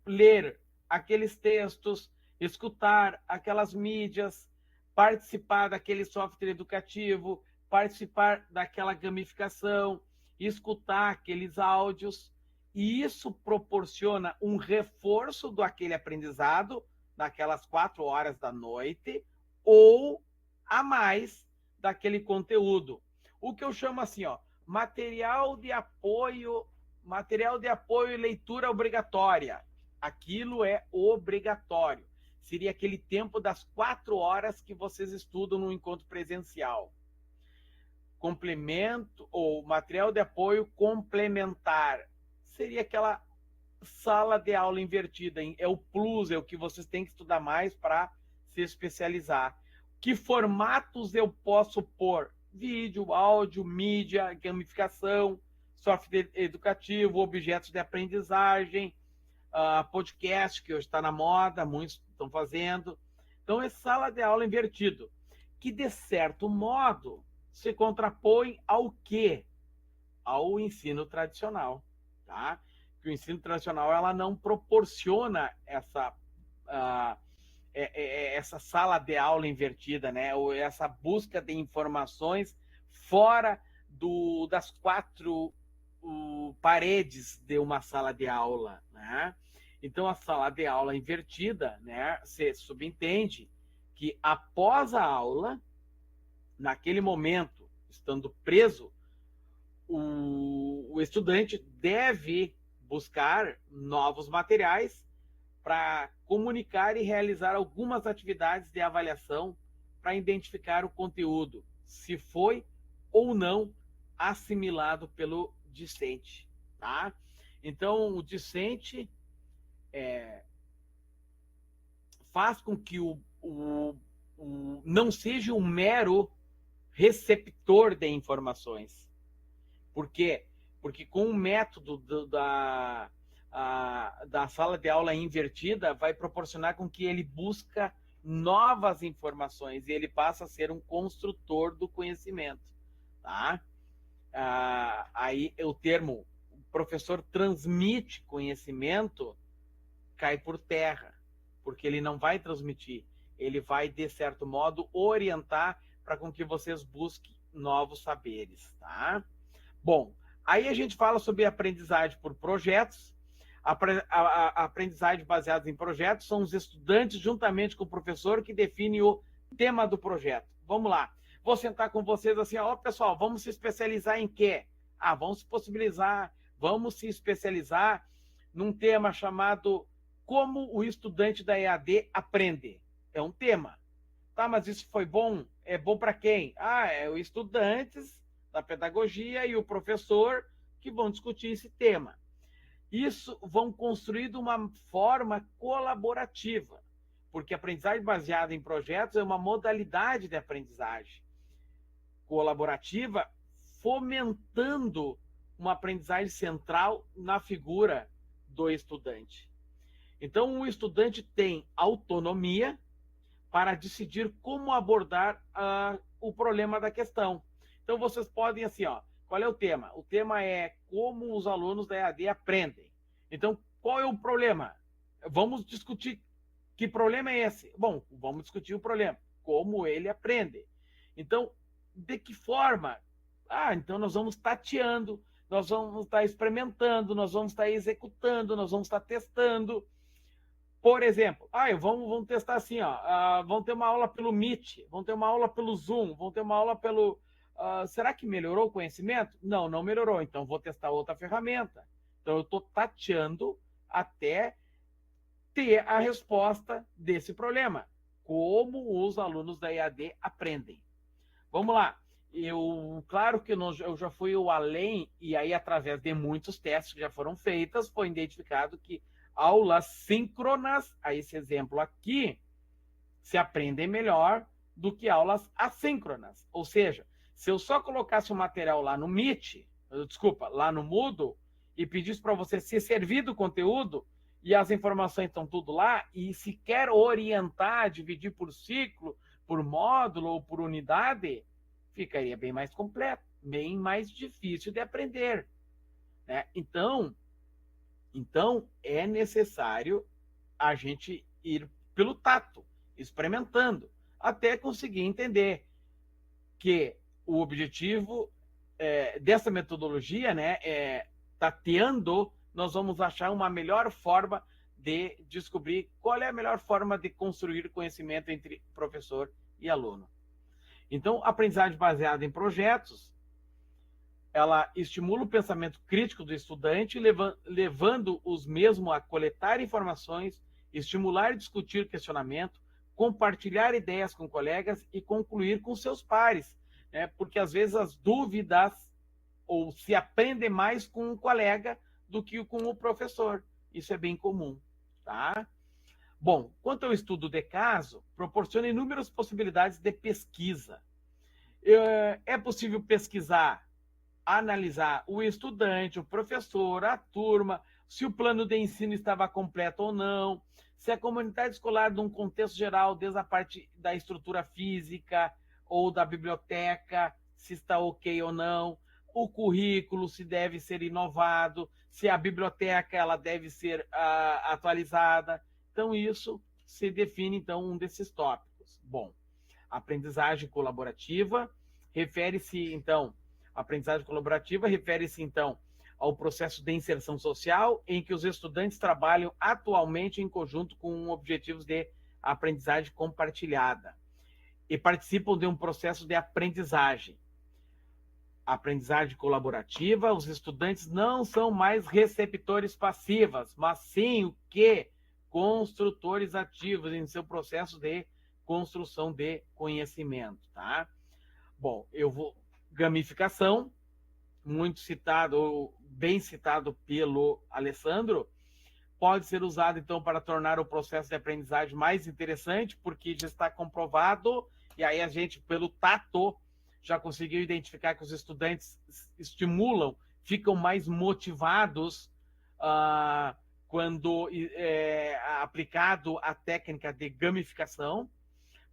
ler aqueles textos, escutar aquelas mídias, participar daquele software educativo, participar daquela gamificação, escutar aqueles áudios, e isso proporciona um reforço do aquele aprendizado naquelas 4 horas da noite ou a mais daquele conteúdo. O que eu chamo assim, ó, material de apoio e leitura obrigatória. Aquilo é obrigatório. Seria aquele tempo das 4 horas que vocês estudam no encontro presencial. Complemento ou material de apoio complementar. Seria aquela sala de aula invertida. É o plus, é o que vocês têm que estudar mais para se especializar. Que formatos eu posso pôr? Vídeo, áudio, mídia, gamificação, software educativo, objetos de aprendizagem, podcast, que hoje está na moda, muitos estão fazendo. Então, é sala de aula invertido, que, de certo modo, se contrapõe ao quê? Ao ensino tradicional, tá? Que o ensino tradicional, ela não proporciona essa sala de aula invertida, né? Ou essa busca de informações fora das 4 paredes de uma sala de aula, né? Então, a sala de aula invertida, né, se subentende que após a aula, naquele momento, estando preso, o estudante deve buscar novos materiais para comunicar e realizar algumas atividades de avaliação para identificar o conteúdo, se foi ou não assimilado pelo discente, tá? Então, o discente faz com que não seja um mero receptor de informações. Por quê? Porque com o método da sala de aula invertida vai proporcionar com que ele busca novas informações e ele passa a ser um construtor do conhecimento, tá? Aí o termo professor transmite conhecimento cai por terra, porque ele não vai transmitir, ele vai, de certo modo, orientar para com que vocês busquem novos saberes, tá? Bom, aí a gente fala sobre aprendizagem por projetos. A aprendizagem baseada em projetos são os estudantes, juntamente com o professor, que define o tema do projeto. Vamos lá. Vou sentar com vocês assim, ó, pessoal, vamos se especializar em quê? Vamos se especializar num tema chamado Como o estudante da EAD aprende. É um tema. Tá, mas isso foi bom? É bom para quem? É os estudantes da pedagogia e o professor que vão discutir esse tema. Isso vão construir de uma forma colaborativa, porque a aprendizagem baseada em projetos é uma modalidade de aprendizagem colaborativa, fomentando uma aprendizagem central na figura do estudante. Então, o estudante tem autonomia para decidir como abordar o problema da questão. Então, vocês podem, assim, ó, qual é o tema? O tema é como os alunos da EAD aprendem. Então, qual é o problema? Vamos discutir que problema é esse? Bom, vamos discutir o problema, como ele aprende. Então, de que forma? Então nós vamos tateando, nós vamos estar experimentando, nós vamos estar executando, nós vamos estar testando. Por exemplo, vamos testar assim, ó, vamos ter uma aula pelo Meet, vamos ter uma aula pelo Zoom, vamos ter uma aula pelo... será que melhorou o conhecimento? Não, não melhorou, então vou testar outra ferramenta. Então eu estou tateando até ter a resposta desse problema. Como os alunos da EAD aprendem. Vamos lá. Claro que eu já fui além, e aí através de muitos testes que já foram feitos, foi identificado que aulas síncronas, a esse exemplo aqui, se aprendem melhor do que aulas assíncronas. Ou seja, se eu só colocasse o material lá no Meet, lá no Moodle, e pedisse para você se servir do conteúdo, e as informações estão tudo lá, e se quer orientar, dividir por ciclo, por módulo ou por unidade, ficaria bem mais completo, bem mais difícil de aprender, né? Então é necessário a gente ir pelo tato, experimentando, até conseguir entender que o objetivo dessa metodologia, né, tateando, nós vamos achar uma melhor forma de descobrir qual é a melhor forma de construir conhecimento entre professor e aluno. Então, a aprendizagem baseada em projetos, ela estimula o pensamento crítico do estudante, levando os mesmos a coletar informações, estimular e discutir questionamento, compartilhar ideias com colegas e concluir com seus pares, né? Porque às vezes as dúvidas ou se aprende mais com um colega do que com o professor. Isso é bem comum, tá? Bom, quanto ao estudo de caso, proporciona inúmeras possibilidades de pesquisa. É possível pesquisar, analisar o estudante, o professor, a turma, se o plano de ensino estava completo ou não, se a comunidade escolar, num contexto geral, desde a parte da estrutura física ou da biblioteca, se está ok ou não, o currículo, se deve ser inovado, se a biblioteca ela deve ser atualizada. Então, isso se define, então, um desses tópicos. Bom, aprendizagem colaborativa refere-se, então, ao processo de inserção social em que os estudantes trabalham atualmente em conjunto com objetivos de aprendizagem compartilhada e participam de um processo de aprendizagem. Aprendizagem colaborativa, os estudantes não são mais receptores passivos, mas sim o quê? Construtores ativos em seu processo de construção de conhecimento, tá? Bom, gamificação, muito citado, ou bem citado pelo Alessandro, pode ser usado, então, para tornar o processo de aprendizagem mais interessante, porque já está comprovado, e aí a gente, pelo tato, já conseguiu identificar que os estudantes estimulam, ficam mais motivados quando aplicado a técnica de gamificação,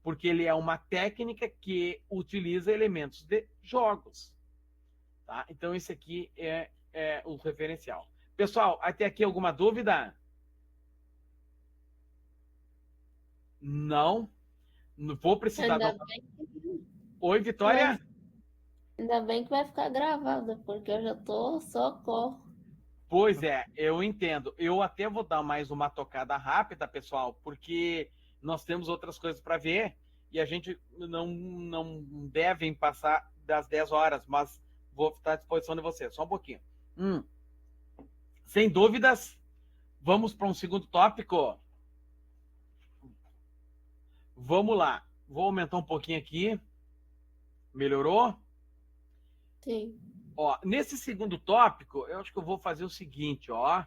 porque ele é uma técnica que utiliza elementos de jogos. Tá? Então, esse aqui é o referencial. Pessoal, até aqui alguma dúvida? Não? Não vou precisar... Oi, Vitória? Ainda bem que vai ficar gravado, porque eu já tô socorro. Pois é, eu entendo. Eu até vou dar mais uma tocada rápida, pessoal, porque nós temos outras coisas para ver e a gente não devem passar das 10 horas, mas vou estar à disposição de vocês. Só um pouquinho. Sem dúvidas, vamos para um segundo tópico. Vamos lá. Vou aumentar um pouquinho aqui. Melhorou? Sim. Ó, nesse segundo tópico, eu acho que eu vou fazer o seguinte, ó.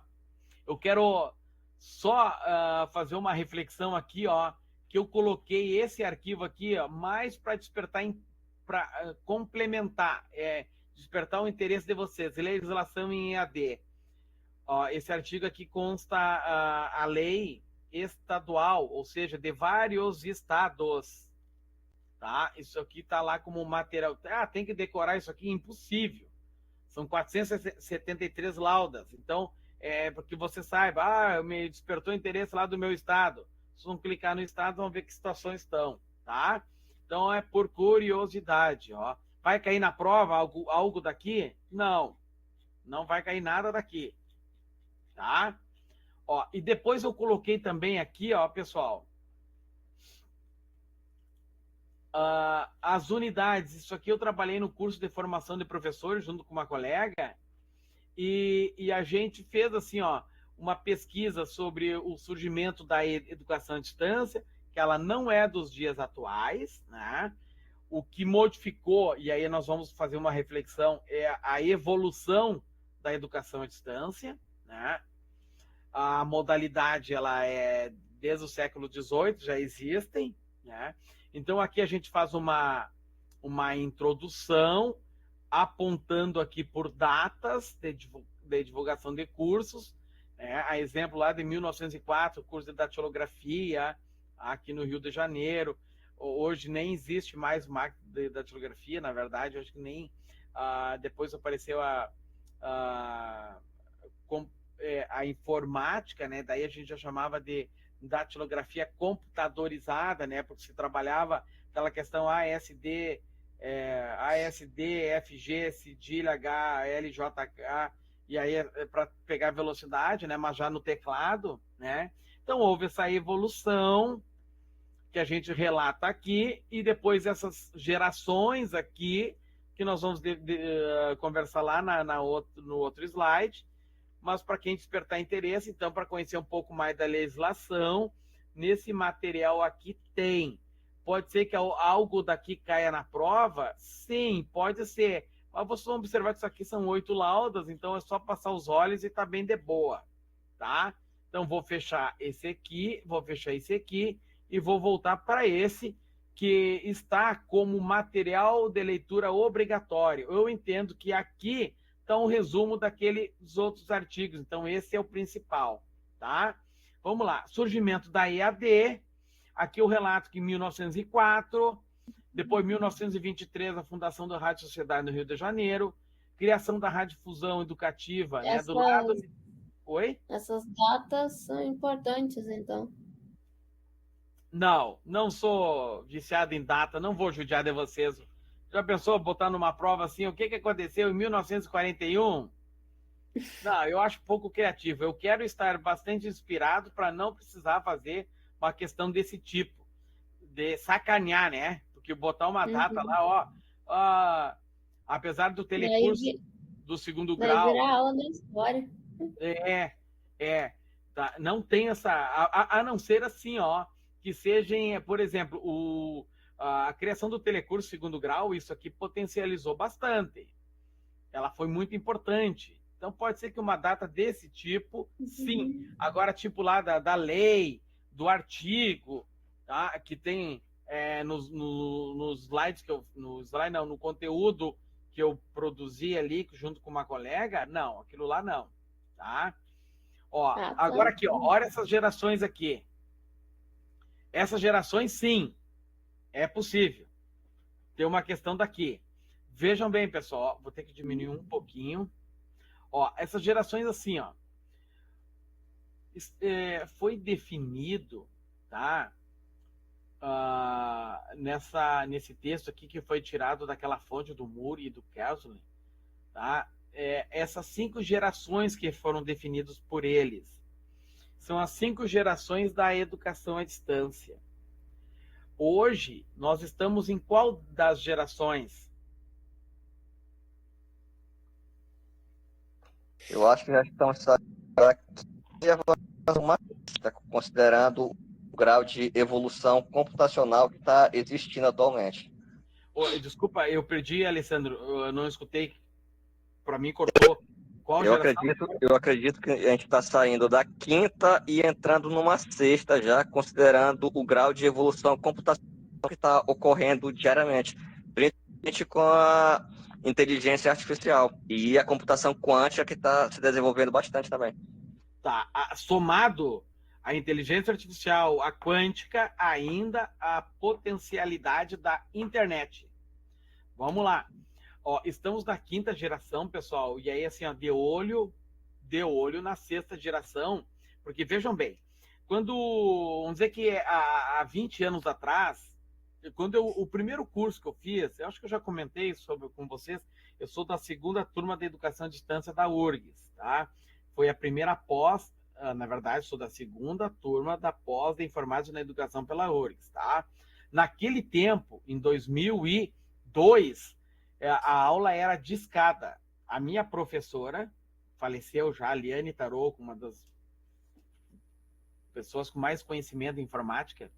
Eu quero só fazer uma reflexão aqui, ó, que eu coloquei esse arquivo aqui, ó, mais para despertar, para complementar, despertar o interesse de vocês. Legislação em EAD. Ó, esse artigo aqui consta a lei estadual, ou seja, de vários estados. Tá? Isso aqui está lá como material. Tem que decorar isso aqui? Impossível. São 473 laudas. Então, porque você saiba, me despertou interesse lá do meu estado. Se vão clicar no estado, vão ver que situações estão. Tá? Então, é por curiosidade. Ó. Vai cair na prova algo daqui? Não. Não vai cair nada daqui. Tá? Ó, e depois eu coloquei também aqui, ó, pessoal, as unidades. Isso aqui eu trabalhei no curso de formação de professores junto com uma colega e a gente fez assim, ó, uma pesquisa sobre o surgimento da educação à distância, que ela não é dos dias atuais, né? O que modificou, e aí nós vamos fazer uma reflexão, é a evolução da educação à distância, né? A modalidade, ela é desde o século XVIII, já existem, né? Então, aqui a gente faz uma introdução, apontando aqui por datas de divulgação de cursos, né? A exemplo lá de 1904, curso de datilografia, aqui no Rio de Janeiro. Hoje nem existe mais máquina de datilografia, na verdade, acho que nem... depois apareceu a informática, né? Daí a gente já chamava de datilografia computadorizada, né? Porque se trabalhava aquela questão ASD, FG, cedilha, H, L, J, H, e aí para pegar velocidade, né? Mas já no teclado, né? Então houve essa evolução que a gente relata aqui, e depois essas gerações aqui, que nós vamos conversar lá no outro slide. Mas para quem despertar interesse, então, para conhecer um pouco mais da legislação, nesse material aqui tem. Pode ser que algo daqui caia na prova? Sim, pode ser. Mas vocês vão observar que isso aqui são 8 laudas, então é só passar os olhos e tá bem de boa, tá? Então, vou fechar esse aqui, vou fechar esse aqui e vou voltar para esse, que está como material de leitura obrigatório. Eu entendo que aqui está um resumo daqueles outros artigos, então esse é o principal, tá? Vamos lá, surgimento da EAD, aqui o relato que em 1904, depois 1923 a fundação da Rádio Sociedade no Rio de Janeiro, criação da Rádio Difusão Educativa, né, do lado... Oi? Essas datas são importantes, então. Não sou viciado em data, não vou judiar de vocês. Já pensou botar numa prova assim, o que aconteceu em 1941? Não, eu acho pouco criativo. Eu quero estar bastante inspirado para não precisar fazer uma questão desse tipo, de sacanear, né? Porque botar uma data lá, apesar do telecurso do segundo grau... Vai virar aula da história. Tá? Não tem essa... A não ser assim, que sejam, por exemplo, a criação do telecurso segundo grau, isso aqui potencializou bastante. Ela foi muito importante. Então, pode ser que uma data desse tipo, sim. Agora, tipo lá da lei, do artigo, tá? Que tem nos slides que eu... no conteúdo que eu produzi ali, junto com uma colega, não, aquilo lá não, tá? Agora aqui, olha essas gerações aqui. Essas gerações, sim, é possível. Tem uma questão daqui. Vejam bem, pessoal, vou ter que diminuir um pouquinho. Essas gerações assim, foi definido, tá? Nesse texto aqui que foi tirado daquela fonte do Moore e do Kelsey, tá? Essas 5 gerações que foram definidas por eles são as 5 gerações da educação à distância. Hoje, nós estamos em qual das gerações? Eu acho que já estamos considerando o grau de evolução computacional que está existindo atualmente. Desculpa, eu perdi, Alessandro, eu não escutei. Para mim, cortou. Qual geração? Eu acredito que a gente está saindo da 5ª e entrando numa 6ª já, considerando o grau de evolução computacional que está ocorrendo diariamente, principalmente com a inteligência artificial e a computação quântica que está se desenvolvendo bastante também. Tá, somado à inteligência artificial, a quântica, ainda a potencialidade da internet. Vamos lá. Estamos na 5ª geração, pessoal, e aí assim, de olho na 6ª geração, porque vejam bem, vamos dizer que há 20 anos atrás, o primeiro curso que eu fiz, eu acho que eu já comentei com vocês, eu sou da 2ª turma de Educação à Distância da URGS, tá? Foi a primeira pós, na verdade, sou da 2ª turma da pós de Informática na Educação pela URGS, tá? Naquele tempo, em 2002, a aula era discada. A minha professora, faleceu já, a Liane Tarô, uma das pessoas com mais conhecimento em informática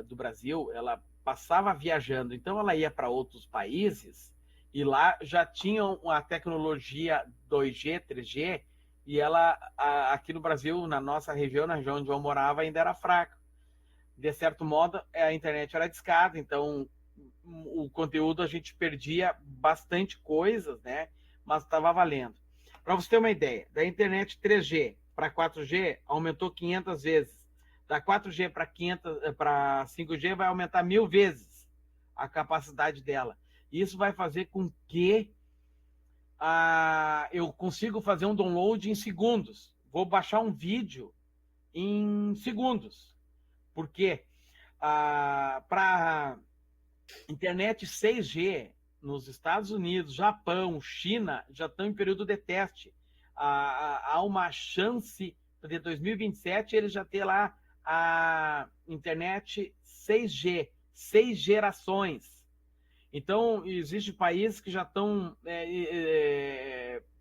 do Brasil, ela passava viajando, então ela ia para outros países e lá já tinham a tecnologia 2G, 3G, e ela, aqui no Brasil, na nossa região, na região onde eu morava, ainda era fraca. de certo modo, a internet era discada, então o conteúdo a gente perdia bastante coisas, né? Mas estava valendo. Para você ter uma ideia, da internet 3G para 4G aumentou 500 vezes. Da 4G para 5G vai aumentar 1000 vezes a capacidade dela. Isso vai fazer com que eu consiga fazer um download em segundos. Vou baixar um vídeo em segundos. Por quê? Para internet 6G nos Estados Unidos, Japão, China, já estão em período de teste. Há uma chance de 2027 eles já ter lá a internet 6G, 6 gerações. Então, existem países que já estão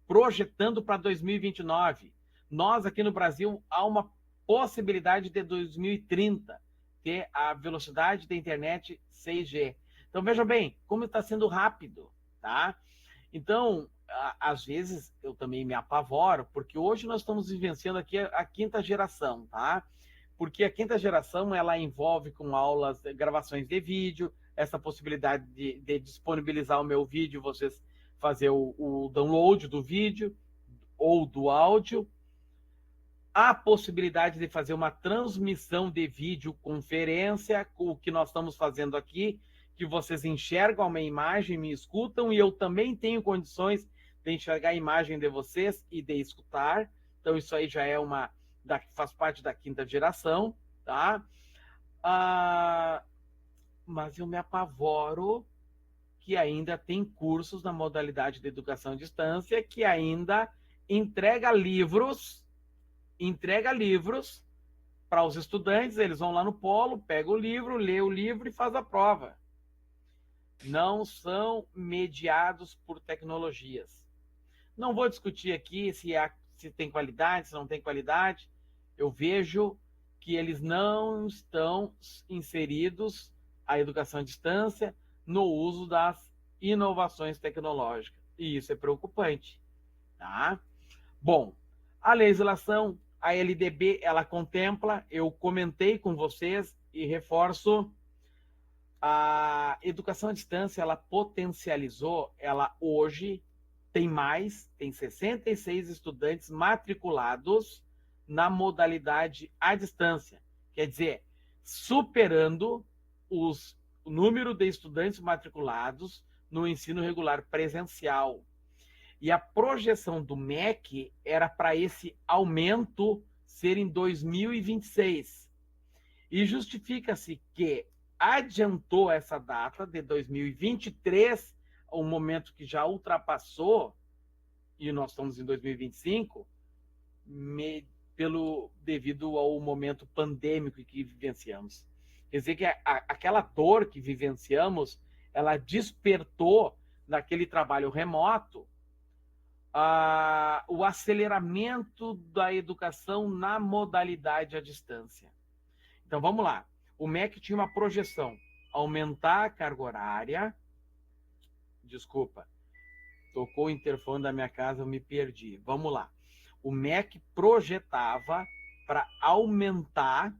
projetando para 2029. Nós, aqui no Brasil, há uma possibilidade de 2030 ter a velocidade da internet 6G. Então, veja bem, como está sendo rápido, tá? Então, às vezes, eu também me apavoro, porque hoje nós estamos vivenciando aqui a 5ª geração, tá? Porque a 5ª geração, ela envolve com aulas, gravações de vídeo, essa possibilidade de disponibilizar o meu vídeo, vocês fazer o download do vídeo ou do áudio, a possibilidade de fazer uma transmissão de videoconferência, o que nós estamos fazendo aqui, que vocês enxergam uma imagem, me escutam, e eu também tenho condições de enxergar a imagem de vocês e de escutar. Então, isso aí já é faz parte da 5ª geração, tá? Mas eu me apavoro que ainda tem cursos na modalidade de educação à distância que ainda entrega livros para os estudantes, eles vão lá no polo, pegam o livro, lê o livro e faz a prova. Não são mediados por tecnologias. Não vou discutir aqui se tem qualidade, se não tem qualidade. Eu vejo que eles não estão inseridos, a educação à distância, no uso das inovações tecnológicas. E isso é preocupante. Tá? Bom, a legislação, a LDB, ela contempla, eu comentei com vocês e reforço, a educação à distância, ela potencializou, ela hoje tem 66 estudantes matriculados na modalidade à distância. Quer dizer, superando o número de estudantes matriculados no ensino regular presencial. E a projeção do MEC era para esse aumento ser em 2026. E justifica-se que adiantou essa data de 2023, um momento que já ultrapassou, e nós estamos em 2025, devido ao momento pandêmico que vivenciamos. Quer dizer que aquela dor que vivenciamos, ela despertou naquele trabalho remoto o aceleramento da educação na modalidade à distância. Então, vamos lá. O MEC tinha uma projeção, aumentar a carga horária. Desculpa, tocou o interfone da minha casa, eu me perdi. Vamos lá. O MEC projetava para aumentar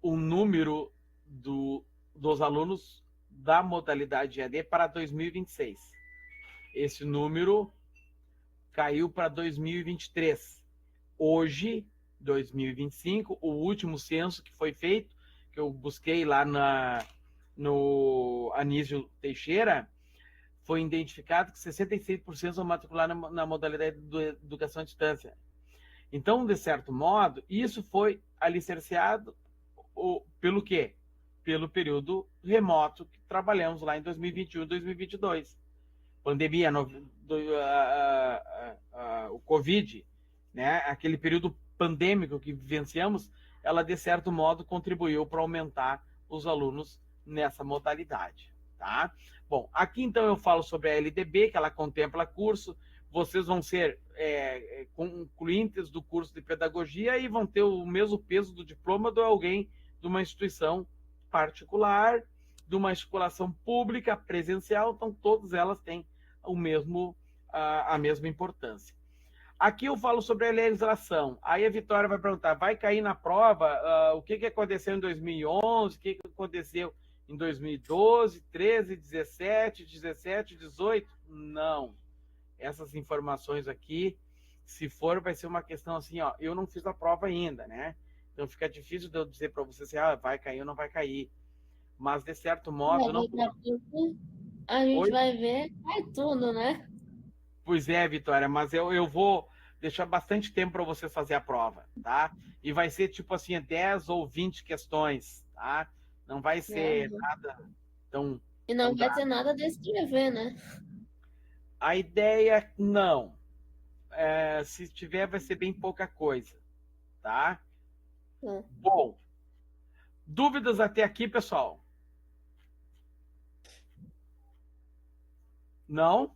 o número dos alunos da modalidade EAD para 2026. Esse número caiu para 2023. Hoje, 2025, o último censo que foi feito, que eu busquei lá no Anísio Teixeira, foi identificado que 66% são matriculados na modalidade de educação à distância. Então, de certo modo, isso foi alicerciado pelo quê? Pelo período remoto que trabalhamos lá em 2021 e 2022. Pandemia, o Covid, né? Aquele período pandêmico que vivenciamos, ela, de certo modo, contribuiu para aumentar os alunos nessa modalidade. Tá? Bom, aqui então eu falo sobre a LDB, que ela contempla curso. Vocês vão ser concluintes do curso de pedagogia e vão ter o mesmo peso do diploma de alguém de uma instituição particular, de uma escolação pública, presencial, então todas elas têm a mesma importância. Aqui eu falo sobre a legislação. Aí a Vitória vai perguntar, vai cair na prova o que aconteceu em 2011, o que aconteceu em 2012, 13, 17, 17, 18? Não. Essas informações aqui, se for, vai ser uma questão assim, ó, eu não fiz a prova ainda, né? Então fica difícil de eu dizer para você se vai cair ou não vai cair. Mas, de certo modo, não... A gente Oi? vai ver, cai tudo, né? Pois é, Vitória, mas eu vou deixar bastante tempo para você fazer a prova, tá? E vai ser tipo assim, 10 ou 20 questões, tá? Não vai ser nada tão... E não vai ter nada de escrever, né? A ideia, não. Se tiver, vai ser bem pouca coisa, tá? Bom, dúvidas até aqui, pessoal? Não?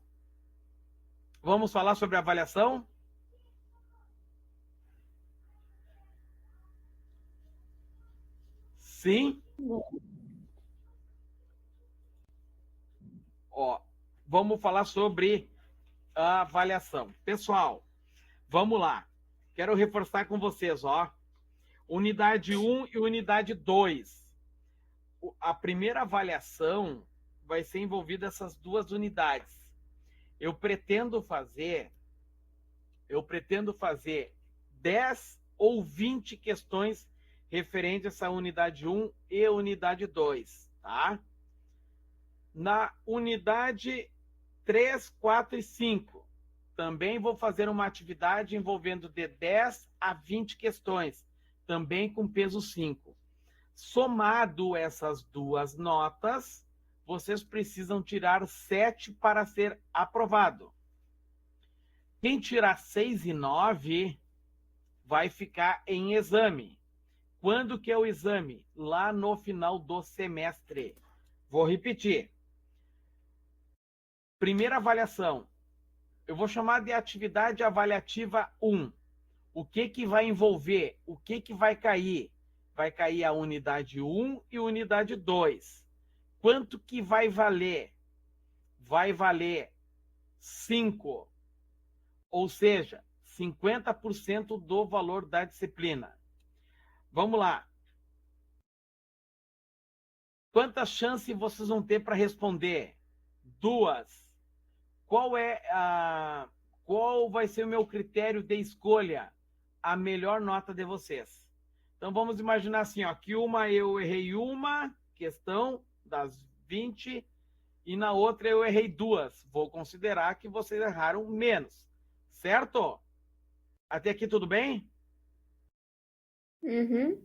Vamos falar sobre avaliação? Sim? Ó, vamos falar sobre a avaliação. Pessoal, vamos lá. Quero reforçar com vocês, ó. Unidade 1 e unidade 2. A primeira avaliação vai ser envolvida essas duas unidades. Eu pretendo fazer 10 ou 20 questões referentes a essa unidade 1 e unidade 2, tá? Na unidade 3, 4 e 5, também vou fazer uma atividade envolvendo de 10 a 20 questões, também com peso 5. Somado essas duas notas, vocês precisam tirar 7 para ser aprovado. Quem tirar 6 e 9 vai ficar em exame. Quando que é o exame? Lá no final do semestre. Vou repetir. Primeira avaliação. Eu vou chamar de atividade avaliativa 1. O que vai envolver? O que vai cair? Vai cair a unidade 1 e unidade 2. Quanto que vai valer? Vai valer 5. Ou seja, 50% do valor da disciplina. Vamos lá. Quantas chances vocês vão ter para responder? 2. Qual vai ser o meu critério de escolha? A melhor nota de vocês. Então vamos imaginar assim, ó, que eu errei uma questão das 20 e na outra eu errei 2. Vou considerar que vocês erraram menos. Certo? Até aqui tudo bem? Uhum.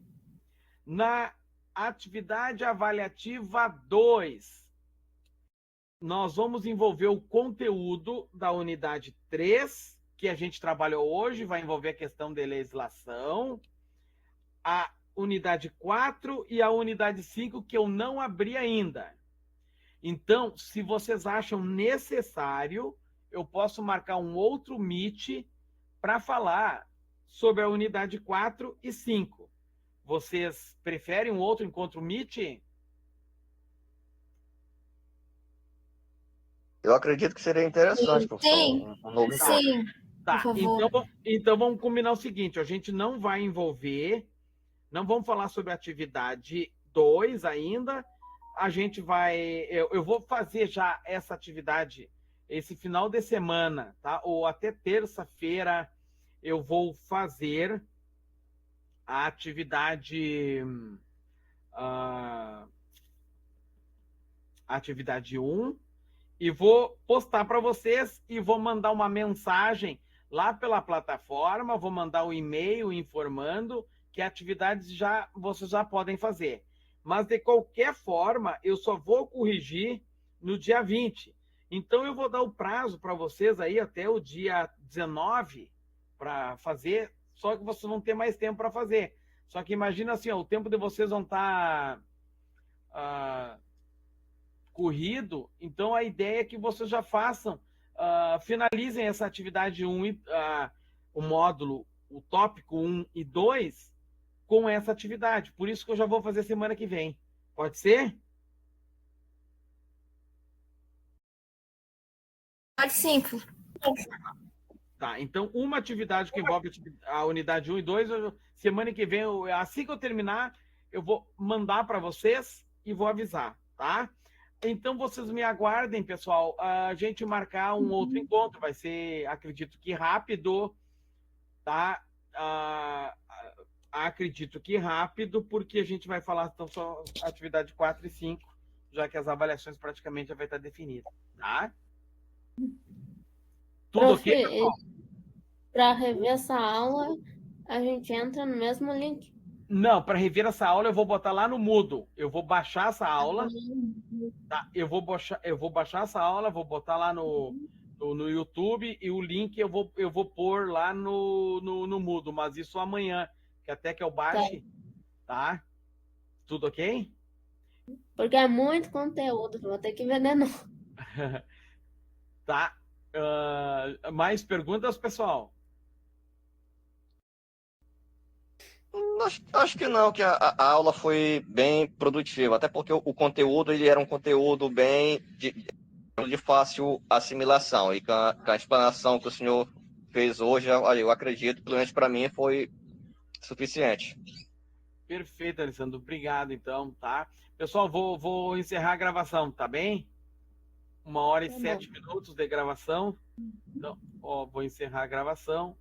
Na atividade avaliativa 2, nós vamos envolver o conteúdo da unidade 3, que a gente trabalhou hoje, vai envolver a questão de legislação, a unidade 4 e a unidade 5, que eu não abri ainda. Então, se vocês acham necessário, eu posso marcar um outro Meet para falar sobre a unidade 4 e 5. Vocês preferem um outro encontro Meet? Eu acredito que seria interessante, professor, Sim. um novo encontro. Sim, Tá, por favor. então vamos combinar o seguinte, a gente não vai envolver, não vamos falar sobre a atividade 2 ainda, a gente vai, eu vou fazer já essa atividade esse final de semana, tá? Ou até terça-feira eu vou fazer a atividade atividade 1 e vou postar para vocês e vou mandar uma mensagem lá pela plataforma, vou mandar um e-mail informando que atividades vocês já podem fazer. Mas, de qualquer forma, eu só vou corrigir no dia 20. Então, eu vou dar o prazo para vocês aí até o dia 19 para fazer, só que vocês vão ter mais tempo para fazer. Só que imagina assim, ó, o tempo de vocês vão estar corrido, então a ideia é que vocês já façam, finalizem essa atividade 1, o módulo, o tópico 1 e 2, com essa atividade. Por isso que eu já vou fazer semana que vem. Pode ser? Pode sim. Tá, então uma atividade que envolve a unidade 1 e 2, semana que vem, assim que eu terminar, eu vou mandar para vocês e vou avisar, tá? Então vocês me aguardem, pessoal, a gente marcar um outro encontro, vai ser, acredito que rápido, tá? Acredito que rápido, porque a gente vai falar então só atividade 4 e 5, já que as avaliações praticamente já vai estar definidas, tá? Tudo ok, pessoal? Para rever essa aula, a gente entra no mesmo link. Não, para rever essa aula eu vou botar lá no Moodle. Eu vou baixar essa aula, tá? Eu vou baixar essa aula, vou botar lá no YouTube e o link eu vou pôr lá no Moodle, mas isso amanhã, que até que eu baixe, tá? Tudo ok? Porque é muito conteúdo, vou ter que ver de novo. Tá. Mais perguntas, pessoal? Acho que não, que a aula foi bem produtiva, até porque o conteúdo ele era um conteúdo bem de fácil assimilação, e com a explanação que o senhor fez hoje, eu acredito, pelo menos para mim, foi suficiente. Perfeito, Alessandro. Obrigado, então, tá? Pessoal, vou encerrar a gravação, tá bem? 1h e 7 minutos de gravação. Então, vou encerrar a gravação.